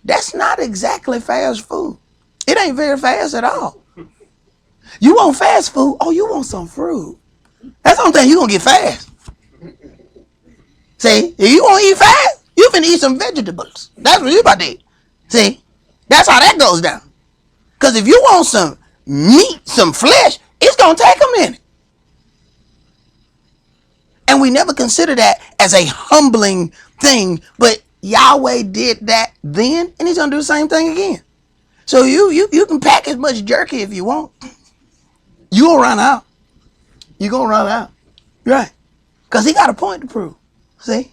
Speaker 1: That's not exactly fast food. It ain't very fast at all. You want fast food? Oh, you want some fruit. That's the only thing you're going to get fast. See, if you want to eat fast, you finna eat some vegetables. That's what you about to eat. See, that's how that goes down. Because if you want some meat, some flesh, it's going to take a minute. And we never consider that as a humbling thing, but Yahweh did that then, and he's going to do the same thing again. So you can pack as much jerky if you want. You're going to run out. You're going to run out. Right. Because he got a point to prove. See?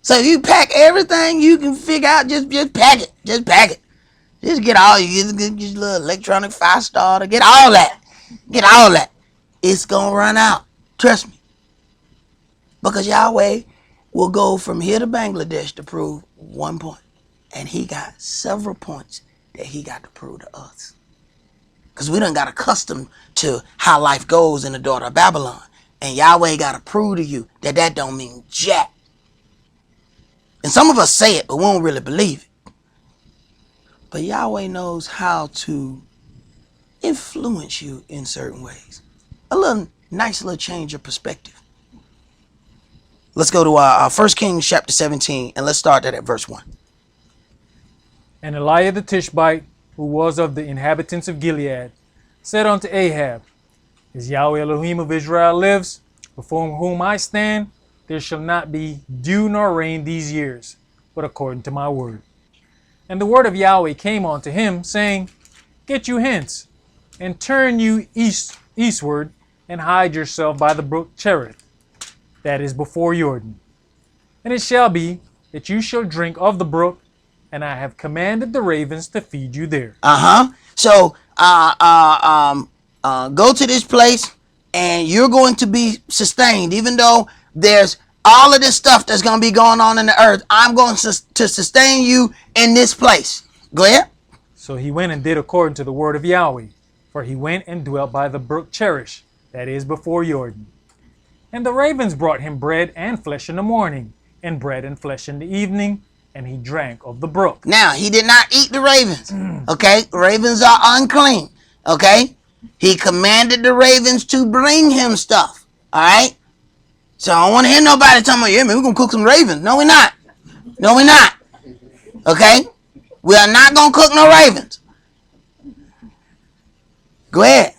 Speaker 1: So if you pack everything you can figure out, just pack it. Just pack it. Just get all you get your little electronic fire starter. Get all that. Get all that. It's going to run out. Trust me. Because Yahweh will go from here to Bangladesh to prove one point. And he got several points that he got to prove to us. Because we done got accustomed to how life goes in the daughter of Babylon. And Yahweh got to prove to you that that don't mean jack. And some of us say it, but we don't really believe it. But Yahweh knows how to influence you in certain ways. A little nice little change of perspective. Let's go to 1 Kings chapter 17, and let's start that at verse 1.
Speaker 2: And Eliah the Tishbite, who was of the inhabitants of Gilead, said unto Ahab, As Yahweh Elohim of Israel lives, before whom I stand, there shall not be dew nor rain these years, but according to my word. And the word of Yahweh came unto him, saying, Get you hence, and turn you eastward, and hide yourself by the brook Cherith, that is before Jordan. And it shall be that you shall drink of the brook, and I have commanded the ravens to feed you there.
Speaker 1: So go to this place, and you're going to be sustained, even though there's all of this stuff that's going to be going on in the earth. I'm going to sustain you in this place. Go ahead.
Speaker 2: So he went and did according to the word of Yahweh, for he went and dwelt by the brook Cherish, that is before Jordan. And the ravens brought him bread and flesh in the morning, and bread and flesh in the evening, and he drank of the brook.
Speaker 1: Now, he did not eat the ravens. Okay? Ravens are unclean. Okay? He commanded the ravens to bring him stuff. All right? So I don't want to hear nobody talking about, yeah, man, we're going to cook some ravens. No, we're not. No, we're not. Okay? We are not going to cook no ravens. Go ahead.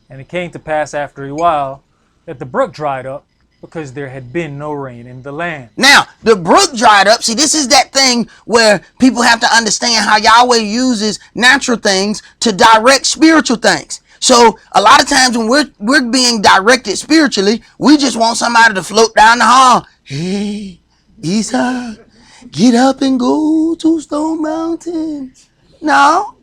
Speaker 2: And it came to pass after a while that the brook dried up, because there had been no rain in the land.
Speaker 1: Now, the brook dried up. See, this is that thing where people have to understand how Yahweh uses natural things to direct spiritual things. So a lot of times when we're being directed spiritually, we just want somebody to float down the hall. Hey, Esau, get up and go to Stone Mountain. No.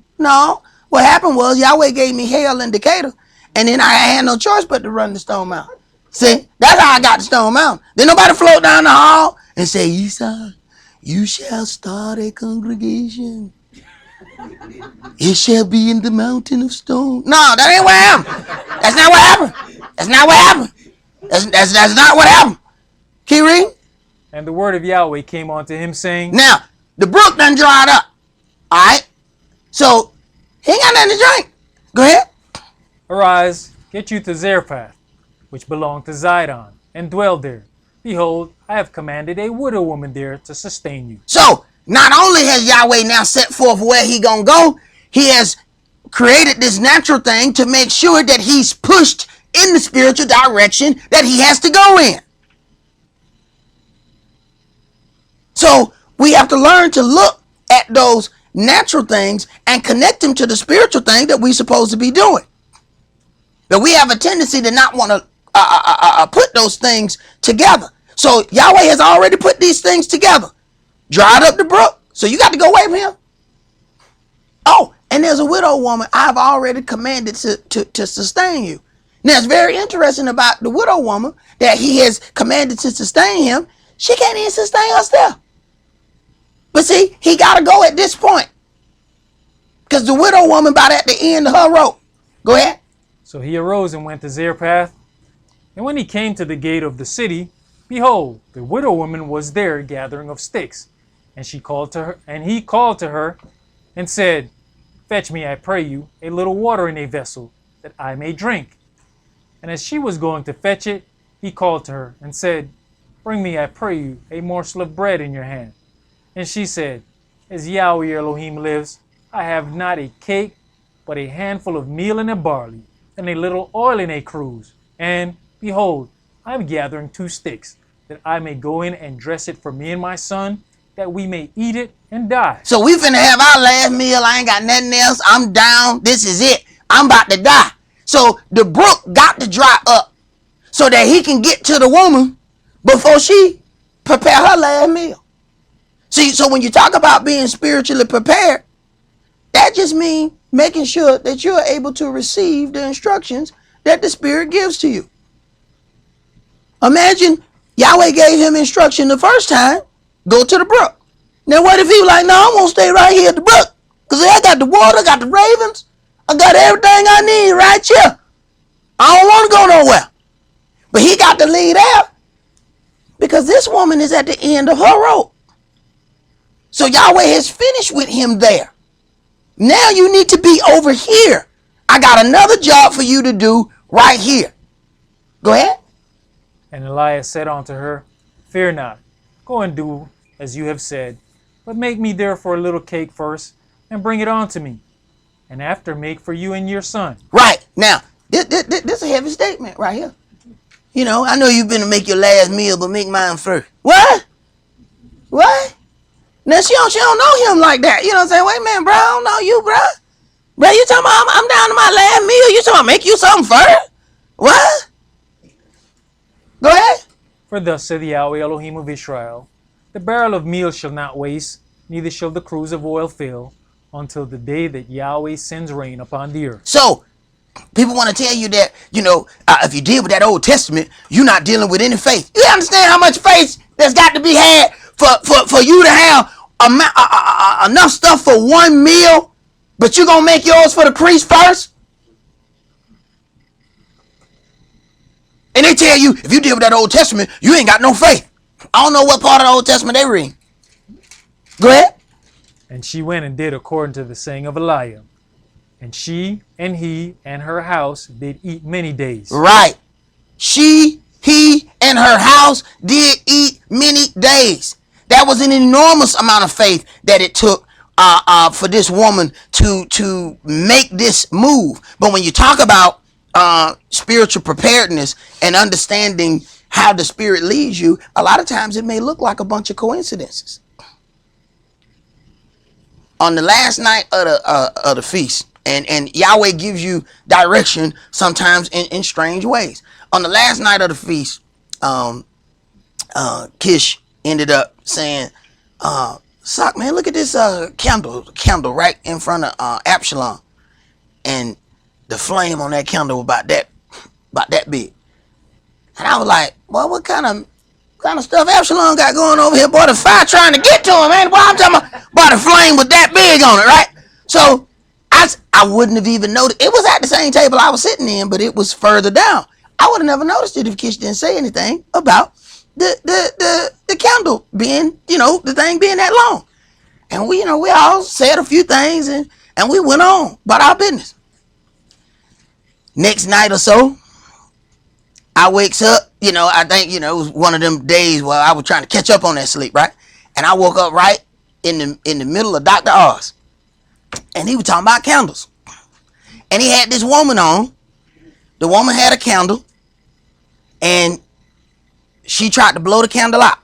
Speaker 1: What happened was Yahweh gave me Hail and Decatur, and then I had no choice but to run to Stone Mountain. See, that's how I got to Stone Mountain. Then nobody float down the hall and say, Esau, you shall start a congregation. It shall be in the mountain of stone. No, that ain't what happened. That's not what happened. That's not what happened. That's not what happened. Keep reading.
Speaker 2: And the word of Yahweh came unto him, saying,
Speaker 1: Now, the brook done dried up. All right? So, he ain't got nothing to drink. Go ahead.
Speaker 2: Arise, get you to Zarephath, which belonged to Zidon, and dwell there. Behold, I have commanded a widow woman there to sustain you.
Speaker 1: So, not only has Yahweh now set forth where he gonna go, he has created this natural thing to make sure that he's pushed in the spiritual direction that he has to go in. So, we have to learn to look at those natural things and connect them to the spiritual thing that we're supposed to be doing. But we have a tendency to not want to put those things together. So Yahweh has already put these things together. Dried up the brook. So you got to go away from him. Oh, and there's a widow woman I've already commanded to sustain you. Now it's very interesting about the widow woman that he has commanded to sustain him. She can't even sustain herself. But see, he got to go at this point. Because the widow woman about at the end of her rope. Go ahead.
Speaker 2: So he arose and went to Zarephath. And when he came to the gate of the city, behold, the widow woman was there gathering of sticks. And he called to her and said, Fetch me, I pray you, a little water in a vessel, that I may drink. And as she was going to fetch it, he called to her and said, Bring me, I pray you, a morsel of bread in your hand. And she said, As Yahweh Elohim lives, I have not a cake, but a handful of meal in a barley, and a little oil in a cruse. And, behold, I am gathering 2 sticks, that I may go in and dress it for me and my son, that we may eat it and die.
Speaker 1: So we finna have our last meal. I ain't got nothing else. I'm down. This is it. I'm about to die. So the brook got to dry up so that he can get to the woman before she prepare her last meal. See, so when you talk about being spiritually prepared, that just means making sure that you're able to receive the instructions that the Spirit gives to you. Imagine Yahweh gave him instruction the first time, go to the brook. Now what if he was like, no, I'm going to stay right here at the brook, because I got the water, I got the ravens, I got everything I need right here. I don't want to go nowhere. But he got to leave there because this woman is at the end of her rope. So Yahweh has finished with him there. Now you need to be over here. I got another job for you to do right here. Go ahead.
Speaker 2: And Elias said unto her, Fear not, go and do as you have said, but make me therefore a little cake first, and bring it on to me, and after make for you and your son.
Speaker 1: Right. Now, this is a heavy statement right here. You know, I know you've been to make your last meal, but make mine first. What? What? Now, she don't know him like that. You know what I'm saying? Wait a minute, bro. I don't know you, bro. Bro, you talking about I'm down to my last meal. You talking about make you something first? What? Go ahead.
Speaker 2: For thus said the Yahweh Elohim of Israel, the barrel of meal shall not waste, neither shall the cruse of oil fail, until the day that Yahweh sends rain upon the earth.
Speaker 1: So, people want to tell you that, you know, if you deal with that Old Testament, you're not dealing with any faith. You understand how much faith that's got to be had for you to have enough stuff for one meal, but you're going to make yours for the priest first? And they tell you, if you deal with that Old Testament, you ain't got no faith. I don't know what part of the Old Testament they read. Go ahead.
Speaker 2: And she went and did according to the saying of Eliah. And she and he and her house did eat many days.
Speaker 1: Right. She, he, and her house did eat many days. That was an enormous amount of faith that it took for this woman to make this move. But when you talk about spiritual preparedness and understanding how the Spirit leads you, a lot of times it may look like a bunch of coincidences. On the last night of the feast, and Yahweh gives you direction sometimes in strange ways. On the last night of the feast, Kish ended up saying, Sock, man, look at this candle right in front of Absalom. And the flame on that candle was about that big. And I was like, well, what kind of stuff Absalom got going over here? Boy, the fire trying to get to him, man. Boy, I'm talking about, boy, the flame was that big on it, right? So I wouldn't have even noticed. It was at the same table I was sitting in, but it was further down. I would have never noticed it if Kish didn't say anything about the candle being, the thing being that long. And we all said a few things and we went on about our business. Next night or so, I wakes up, I think, it was one of them days where I was trying to catch up on that sleep, right? And I woke up right in the middle of Dr. Oz. And he was talking about candles. And he had this woman on. The woman had a candle. And she tried to blow the candle out.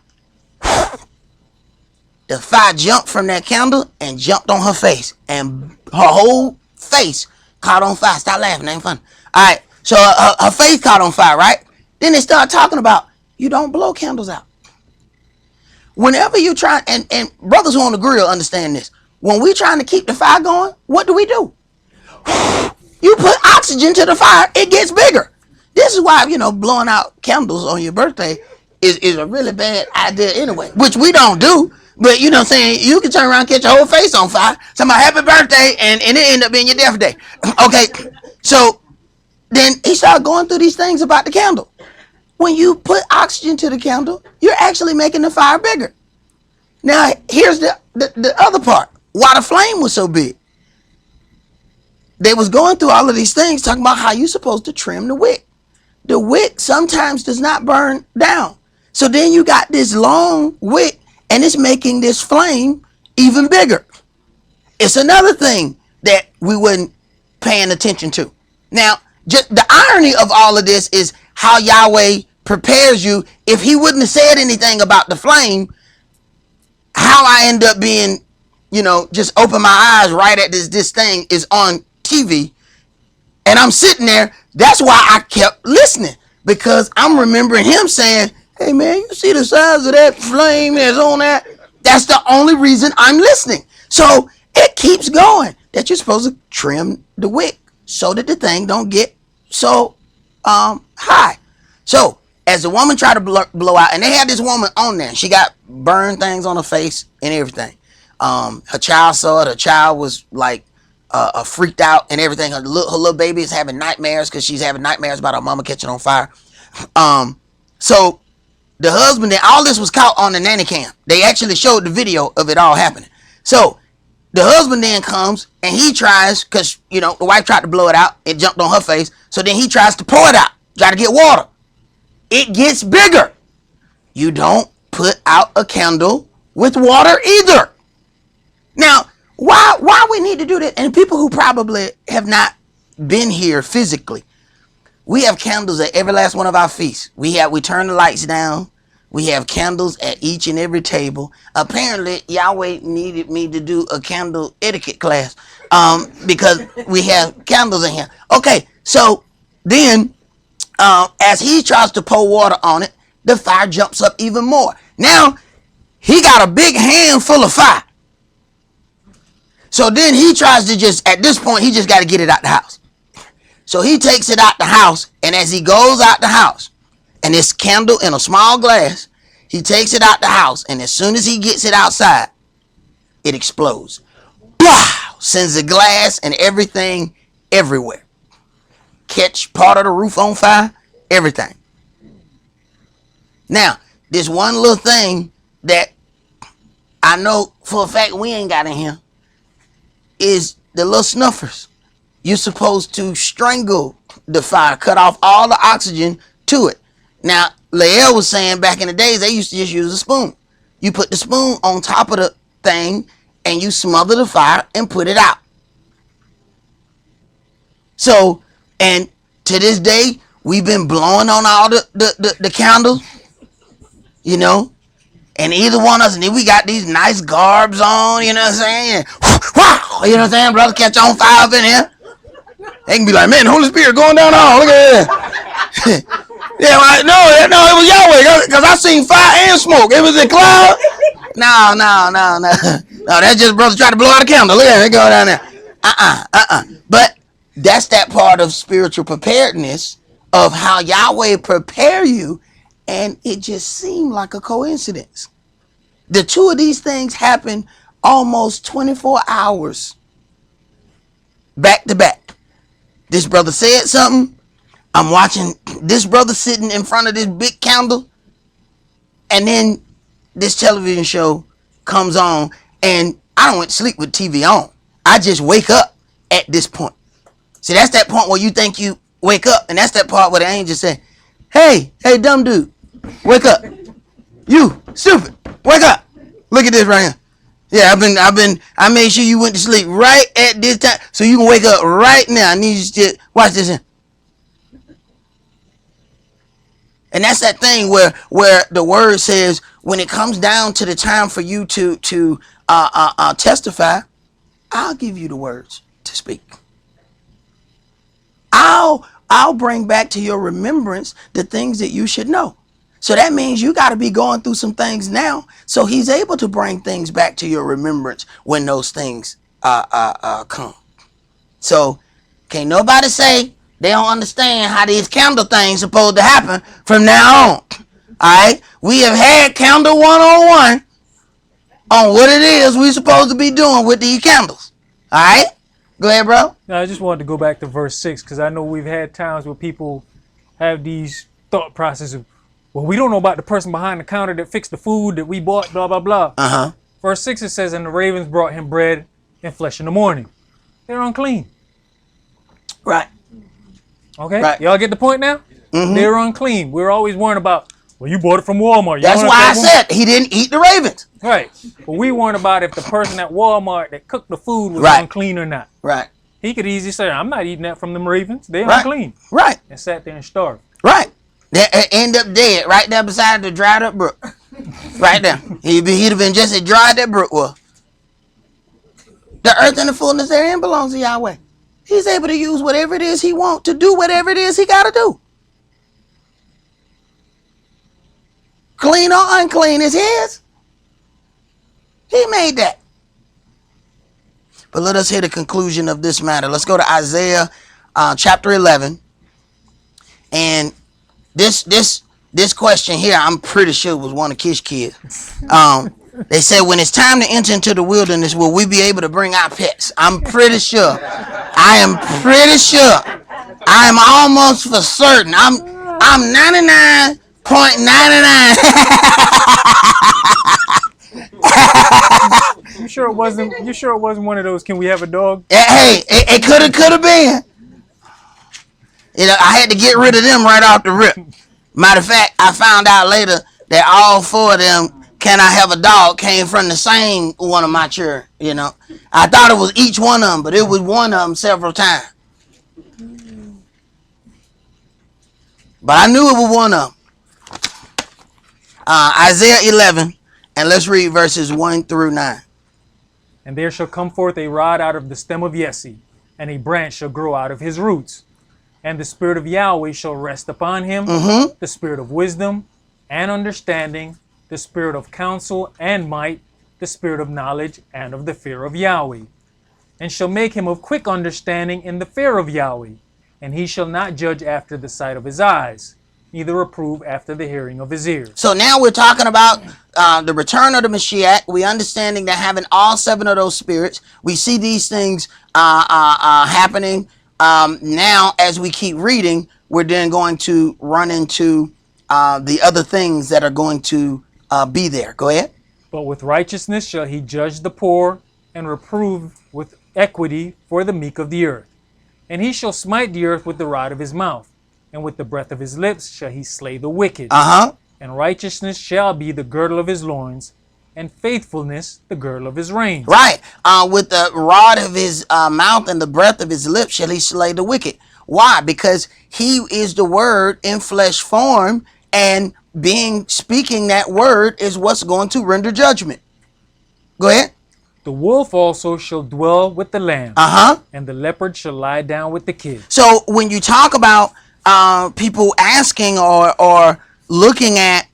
Speaker 1: The fire jumped from that candle and jumped on her face. And her whole face caught on fire. Stop laughing, ain't funny. All right, so her face caught on fire, right? Then they started talking about, you don't blow candles out. Whenever you try, and brothers who on the grill understand this. When we trying to keep the fire going, what do? You put oxygen to the fire, it gets bigger. This is why, blowing out candles on your birthday is a really bad idea anyway, which we don't do. But you know what I'm saying? You can turn around and catch your whole face on fire. Somebody happy birthday and it end up being your death day. Okay. So then he started going through these things about the candle. When you put oxygen to the candle, you're actually making the fire bigger. Now, here's the other part. Why the flame was so big. They was going through all of these things talking about how you're supposed to trim the wick. The wick sometimes does not burn down. So then you got this long wick and it's making this flame even bigger. It's another thing that we wasn't paying attention to. Now, just the irony of all of this is how Yahweh prepares you. If he wouldn't have said anything about the flame, how I end up being, just open my eyes right at this thing is on TV. And I'm sitting there. That's why I kept listening, because I'm remembering him saying, hey man, you see the size of that flame that's on that? That's the only reason I'm listening. So it keeps going that you're supposed to trim the wick so that the thing don't get so high. So as the woman tried to blow out, and they had this woman on there, she got burned things on her face and everything. Her child saw it. Her child was like freaked out and everything. Her little baby is having nightmares because she's having nightmares about her mama catching on fire. So the husband, and all this was caught on the nanny cam. They actually showed the video of it all happening. So the husband then comes and he tries, because the wife tried to blow it out. It jumped on her face. So then he tries to pour it out, try to get water. It gets bigger. You don't put out a candle with water either. Now, why we need to do that? And people who probably have not been here physically, we have candles at every last one of our feasts. We turn the lights down. We have candles at each and every table. Apparently, Yahweh needed me to do a candle etiquette class because we have candles in here. Okay, so then as he tries to pour water on it, the fire jumps up even more. Now, he got a big hand full of fire. So then he tries to at this point, he just got to get it out the house. So he takes it out the house, and as he goes out the house, and this candle in a small glass, he takes it out the house, and as soon as he gets it outside, it explodes. Wow! Sends the glass and everything everywhere. Catch part of the roof on fire, everything. Now, this one little thing that I know for a fact we ain't got in here is the little snuffers. You're supposed to strangle the fire, cut off all the oxygen to it. Now, Lael was saying back in the days, they used to just use a spoon. You put the spoon on top of the thing and you smother the fire and put it out. So, and to this day, we've been blowing on all the candles, and either one of us, and then we got these nice garbs on, you know what I'm saying? Wow, you know what I'm saying? Brother, catch on fire up in here. They can be like, man, the Holy Spirit going down all. Look at that. Yeah, no, it was Yahweh, because I seen fire and smoke. It was in cloud. No. No, that's just brother trying to blow out a candle. Look at it, go down there. But that's that part of spiritual preparedness, of how Yahweh prepare you, and it just seemed like a coincidence. The two of these things happened almost 24 hours back to back. This brother said something. I'm watching this brother sitting in front of this big candle, and then this television show comes on, and I don't went to sleep with TV on. I just wake up at this point. See, that's that point where you think you wake up, and that's that part where the angel say, hey, dumb dude, wake up. You, stupid, wake up. Look at this right here. Yeah, I made sure you went to sleep right at this time, so you can wake up right now. I need you to watch this here. And that's that thing where the word says, when it comes down to the time for you to testify, I'll give you the words to speak. I'll bring back to your remembrance the things that you should know. So that means you got to be going through some things now, so he's able to bring things back to your remembrance when those things come. So can't nobody say they don't understand how these candle things supposed to happen from now on. All right, we have had Candle 101 on what it is we supposed to be doing with these candles. All right? Go ahead, bro.
Speaker 2: Now, I just wanted to go back to verse 6 because I know we've had times where people have these thought processes of, well, we don't know about the person behind the counter that fixed the food that we bought, blah, blah, blah.
Speaker 1: Uh-huh.
Speaker 2: Verse 6, it says, and the ravens brought him bread and flesh in the morning. They're unclean.
Speaker 1: Right.
Speaker 2: Okay?
Speaker 1: Right.
Speaker 2: Y'all get the point now?
Speaker 1: Mm-hmm.
Speaker 2: They're unclean. We're always worrying about, well, you bought it from Walmart.
Speaker 1: That's why I said he didn't eat the ravens.
Speaker 2: Right. But we weren't about if the person at Walmart that cooked the food was
Speaker 1: Right.
Speaker 2: unclean or not.
Speaker 1: Right.
Speaker 2: He could easily say, I'm not eating that from them ravens. They're
Speaker 1: Right.
Speaker 2: unclean.
Speaker 1: Right.
Speaker 2: And sat there and starved.
Speaker 1: Right. They end up dead right there beside the dried up brook. Right there. He'd have been just as dry as that brook was. The earth and the fullness therein belongs to Yahweh. He's able to use whatever it is he wants to do whatever it is he got to do. Clean or unclean is his. He made that. But let us hear the conclusion of this matter. Let's go to Isaiah chapter 11. And this question here, I'm pretty sure was one of Kish's kids. They said, when it's time to enter into the wilderness, will we be able to bring our pets? I'm pretty sure. I am pretty sure. I am almost for certain. I'm 99.99.
Speaker 2: You sure it wasn't one of those, can we have a dog?
Speaker 1: Hey, it could have been. You know, I had to get rid of them right off the rip. Matter of fact, I found out later that all four of them, can I have a dog, came from the same one of my children, you know. I thought it was each one of them, but it was one of them several times. But I knew it was one of them. Isaiah 11, and let's read verses 1 through 9.
Speaker 2: And there shall come forth a rod out of the stem of Jesse, and a branch shall grow out of his roots. And the Spirit of Yahweh shall rest upon him, the Spirit of wisdom and understanding, the Spirit of counsel and might, the Spirit of knowledge and of the fear of Yahweh. And shall make him of quick understanding in the fear of Yahweh. And he shall not judge after the sight of his eyes, neither approve after the hearing of his ears.
Speaker 1: So now we're talking about the return of the Mashiach. We're understanding that having all seven of those spirits, we see these things happening. Now, as we keep reading, we're then going to run into the other things that are going to be there. Go ahead.
Speaker 2: But with righteousness shall he judge the poor, and reprove with equity for the meek of the earth. And he shall smite the earth with the rod of his mouth, and with the breath of his lips shall he slay the wicked. And righteousness shall be the girdle of his loins, and faithfulness the girdle of his reins.
Speaker 1: Right. With the rod of his mouth and the breath of his lips shall he slay the wicked. Why? Because he is the word in flesh form, and speaking that word is what's going to render judgment. Go ahead.
Speaker 2: The wolf also shall dwell with the lamb, and the leopard shall lie down with the kid.
Speaker 1: So when you talk about people asking or looking at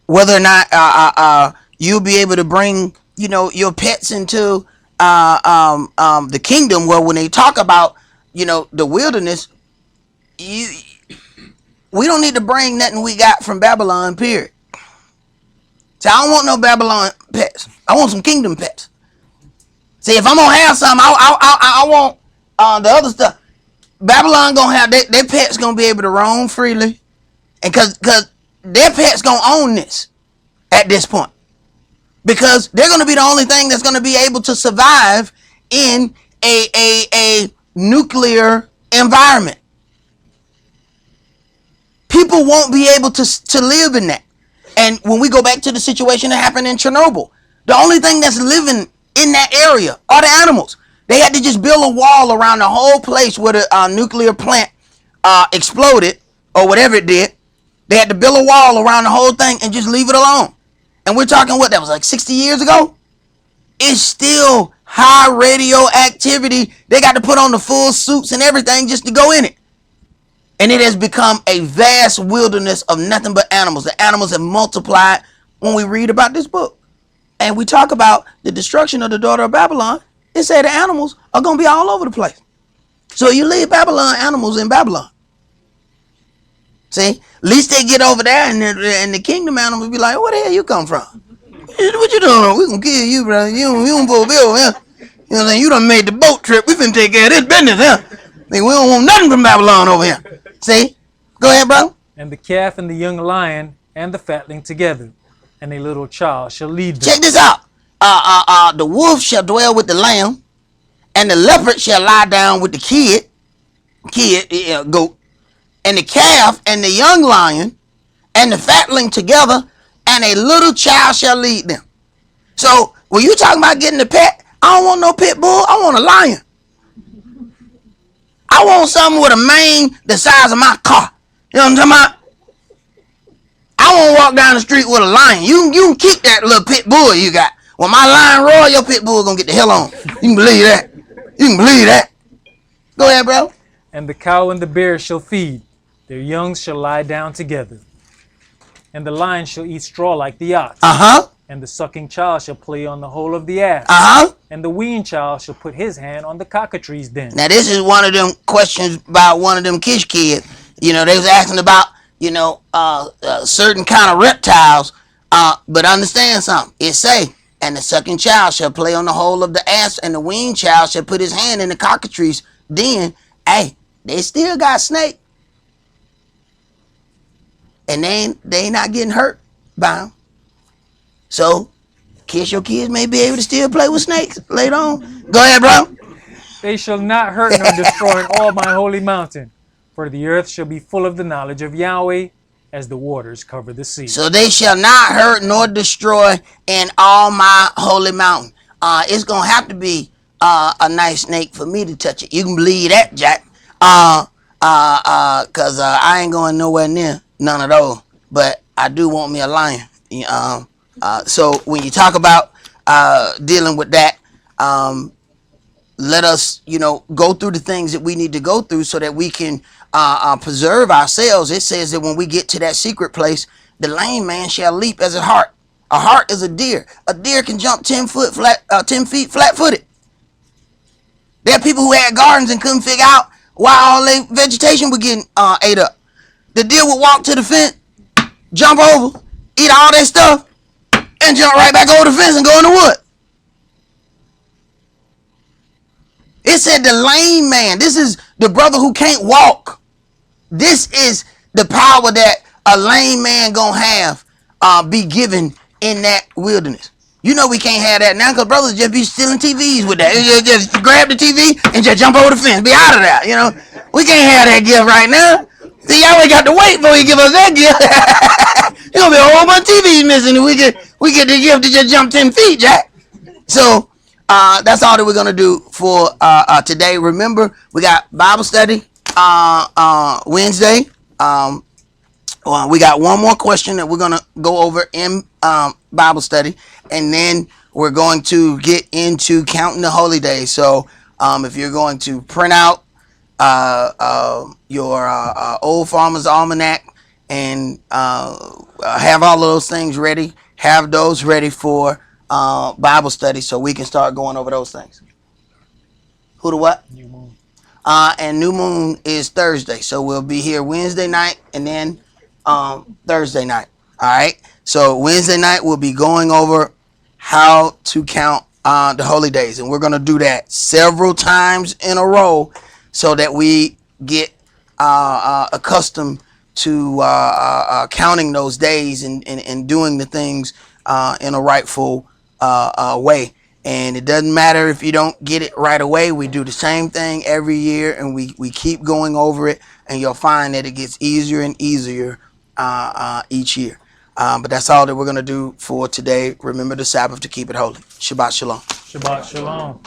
Speaker 1: whether or not you'll be able to bring, you know, your pets into the kingdom, well, when they talk about, you know, the wilderness, we don't need to bring nothing we got from Babylon, period. See, I don't want no Babylon pets. I want some kingdom pets. See, if I'm gonna have some, I want the other stuff. Babylon gonna have their pets gonna be able to roam freely, and cause their pets gonna own this at this point, because they're gonna be the only thing that's gonna be able to survive in a nuclear environment. People won't be able to live in that. And when we go back to the situation that happened in Chernobyl, the only thing that's living in that area are the animals. They had to just build a wall around the whole place where the nuclear plant exploded, or whatever it did. They had to build a wall around the whole thing and just leave it alone. And we're talking, what, that was like 60 years ago? It's still high radioactivity. They got to put on the full suits and everything just to go in it. And it has become a vast wilderness of nothing but animals. The animals have multiplied when we read about this book. And we talk about the destruction of the daughter of Babylon. It said the animals are going to be all over the place. So you leave Babylon animals in Babylon. See, at least they get over there and the kingdom animals be like, where the hell you come from? What you doing? We gonna kill you, bro. You don't pull bill, yeah. You know what I'm saying? You done made the boat trip. We finna take care of this business, yeah. We don't want nothing from Babylon over here. See? Go ahead, bro.
Speaker 2: And the calf and the young lion and the fatling together, and a little child shall lead them.
Speaker 1: Check this out. The wolf shall dwell with the lamb, and the leopard shall lie down with the goat, and the calf and the young lion and the fatling together, and a little child shall lead them. So when you talking about getting a pet, I don't want no pit bull. I want a lion. I want something with a mane the size of my car. You know what I'm talking about? I won't walk down the street with a lion. You can keep that little pit bull you got. When my lion roar, your pit bull gonna get the hell on. You can believe that. You can believe that. Go ahead, bro.
Speaker 2: And the cow and the bear shall feed, their young shall lie down together. And the lion shall eat straw like the ox. And the sucking child shall play on the hole of the ass. And the weaned child shall put his hand on the cockatrice's den.
Speaker 1: Now this is one of them questions about one of them kids. You know, they was asking about, certain kind of reptiles. But understand something. It say, and the sucking child shall play on the hole of the ass, and the weaned child shall put his hand in the cockatrice's den. Hey, they still got snake. And they ain't not getting hurt by them. So, your kids may be able to still play with snakes later on. Go ahead, bro.
Speaker 2: They shall not hurt nor destroy in all my holy mountain, for the earth shall be full of the knowledge of Yahweh as the waters cover the sea.
Speaker 1: So they shall not hurt nor destroy in all my holy mountain. It's going to have to be a nice snake for me to touch it. You can believe that, Jack. Because I ain't going nowhere near none of those. But I do want me a lion. So when you talk about dealing with that, let us, go through the things that we need to go through so that we can preserve ourselves. It says that when we get to that secret place, the lame man shall leap as a hart. A hart is a deer. A deer can jump 10 feet flat-footed. There are people who had gardens and couldn't figure out why all their vegetation was getting ate up. The deer would walk to the fence, jump over, eat all that stuff, and jump right back over the fence and go in the wood. It said the lame man. This is the brother who can't walk. This is the power that a lame man gonna have be given in that wilderness. You know we can't have that now because brothers just be stealing TVs with that. Just grab the TV and just jump over the fence. Be out of that. We can't have that gift right now. See, Yahweh got to wait before he give us that gift. There's gonna be a whole bunch of TVs missing and we get the gift to just jump 10 feet, Jack. So that's all that we're gonna do for today. Remember, we got Bible study Wednesday. We got one more question that we're gonna go over in Bible study, and then we're going to get into counting the holy days. So if you're going to print out your old Farmer's Almanac and have all of those things ready, have those ready for Bible study so we can start going over those things. Who to what?
Speaker 2: New moon.
Speaker 1: And new moon is Thursday, so we'll be here Wednesday night and then Thursday night. All right, so Wednesday night we'll be going over how to count the holy days, and we're going to do that several times in a row so that we get accustomed to counting those days and doing the things in a rightful way. And it doesn't matter if you don't get it right away. We do the same thing every year, and we keep going over it, and you'll find that it gets easier and easier each year. But that's all that we're going to do for today. Remember the Sabbath to keep it holy. Shabbat shalom.
Speaker 2: Shabbat shalom.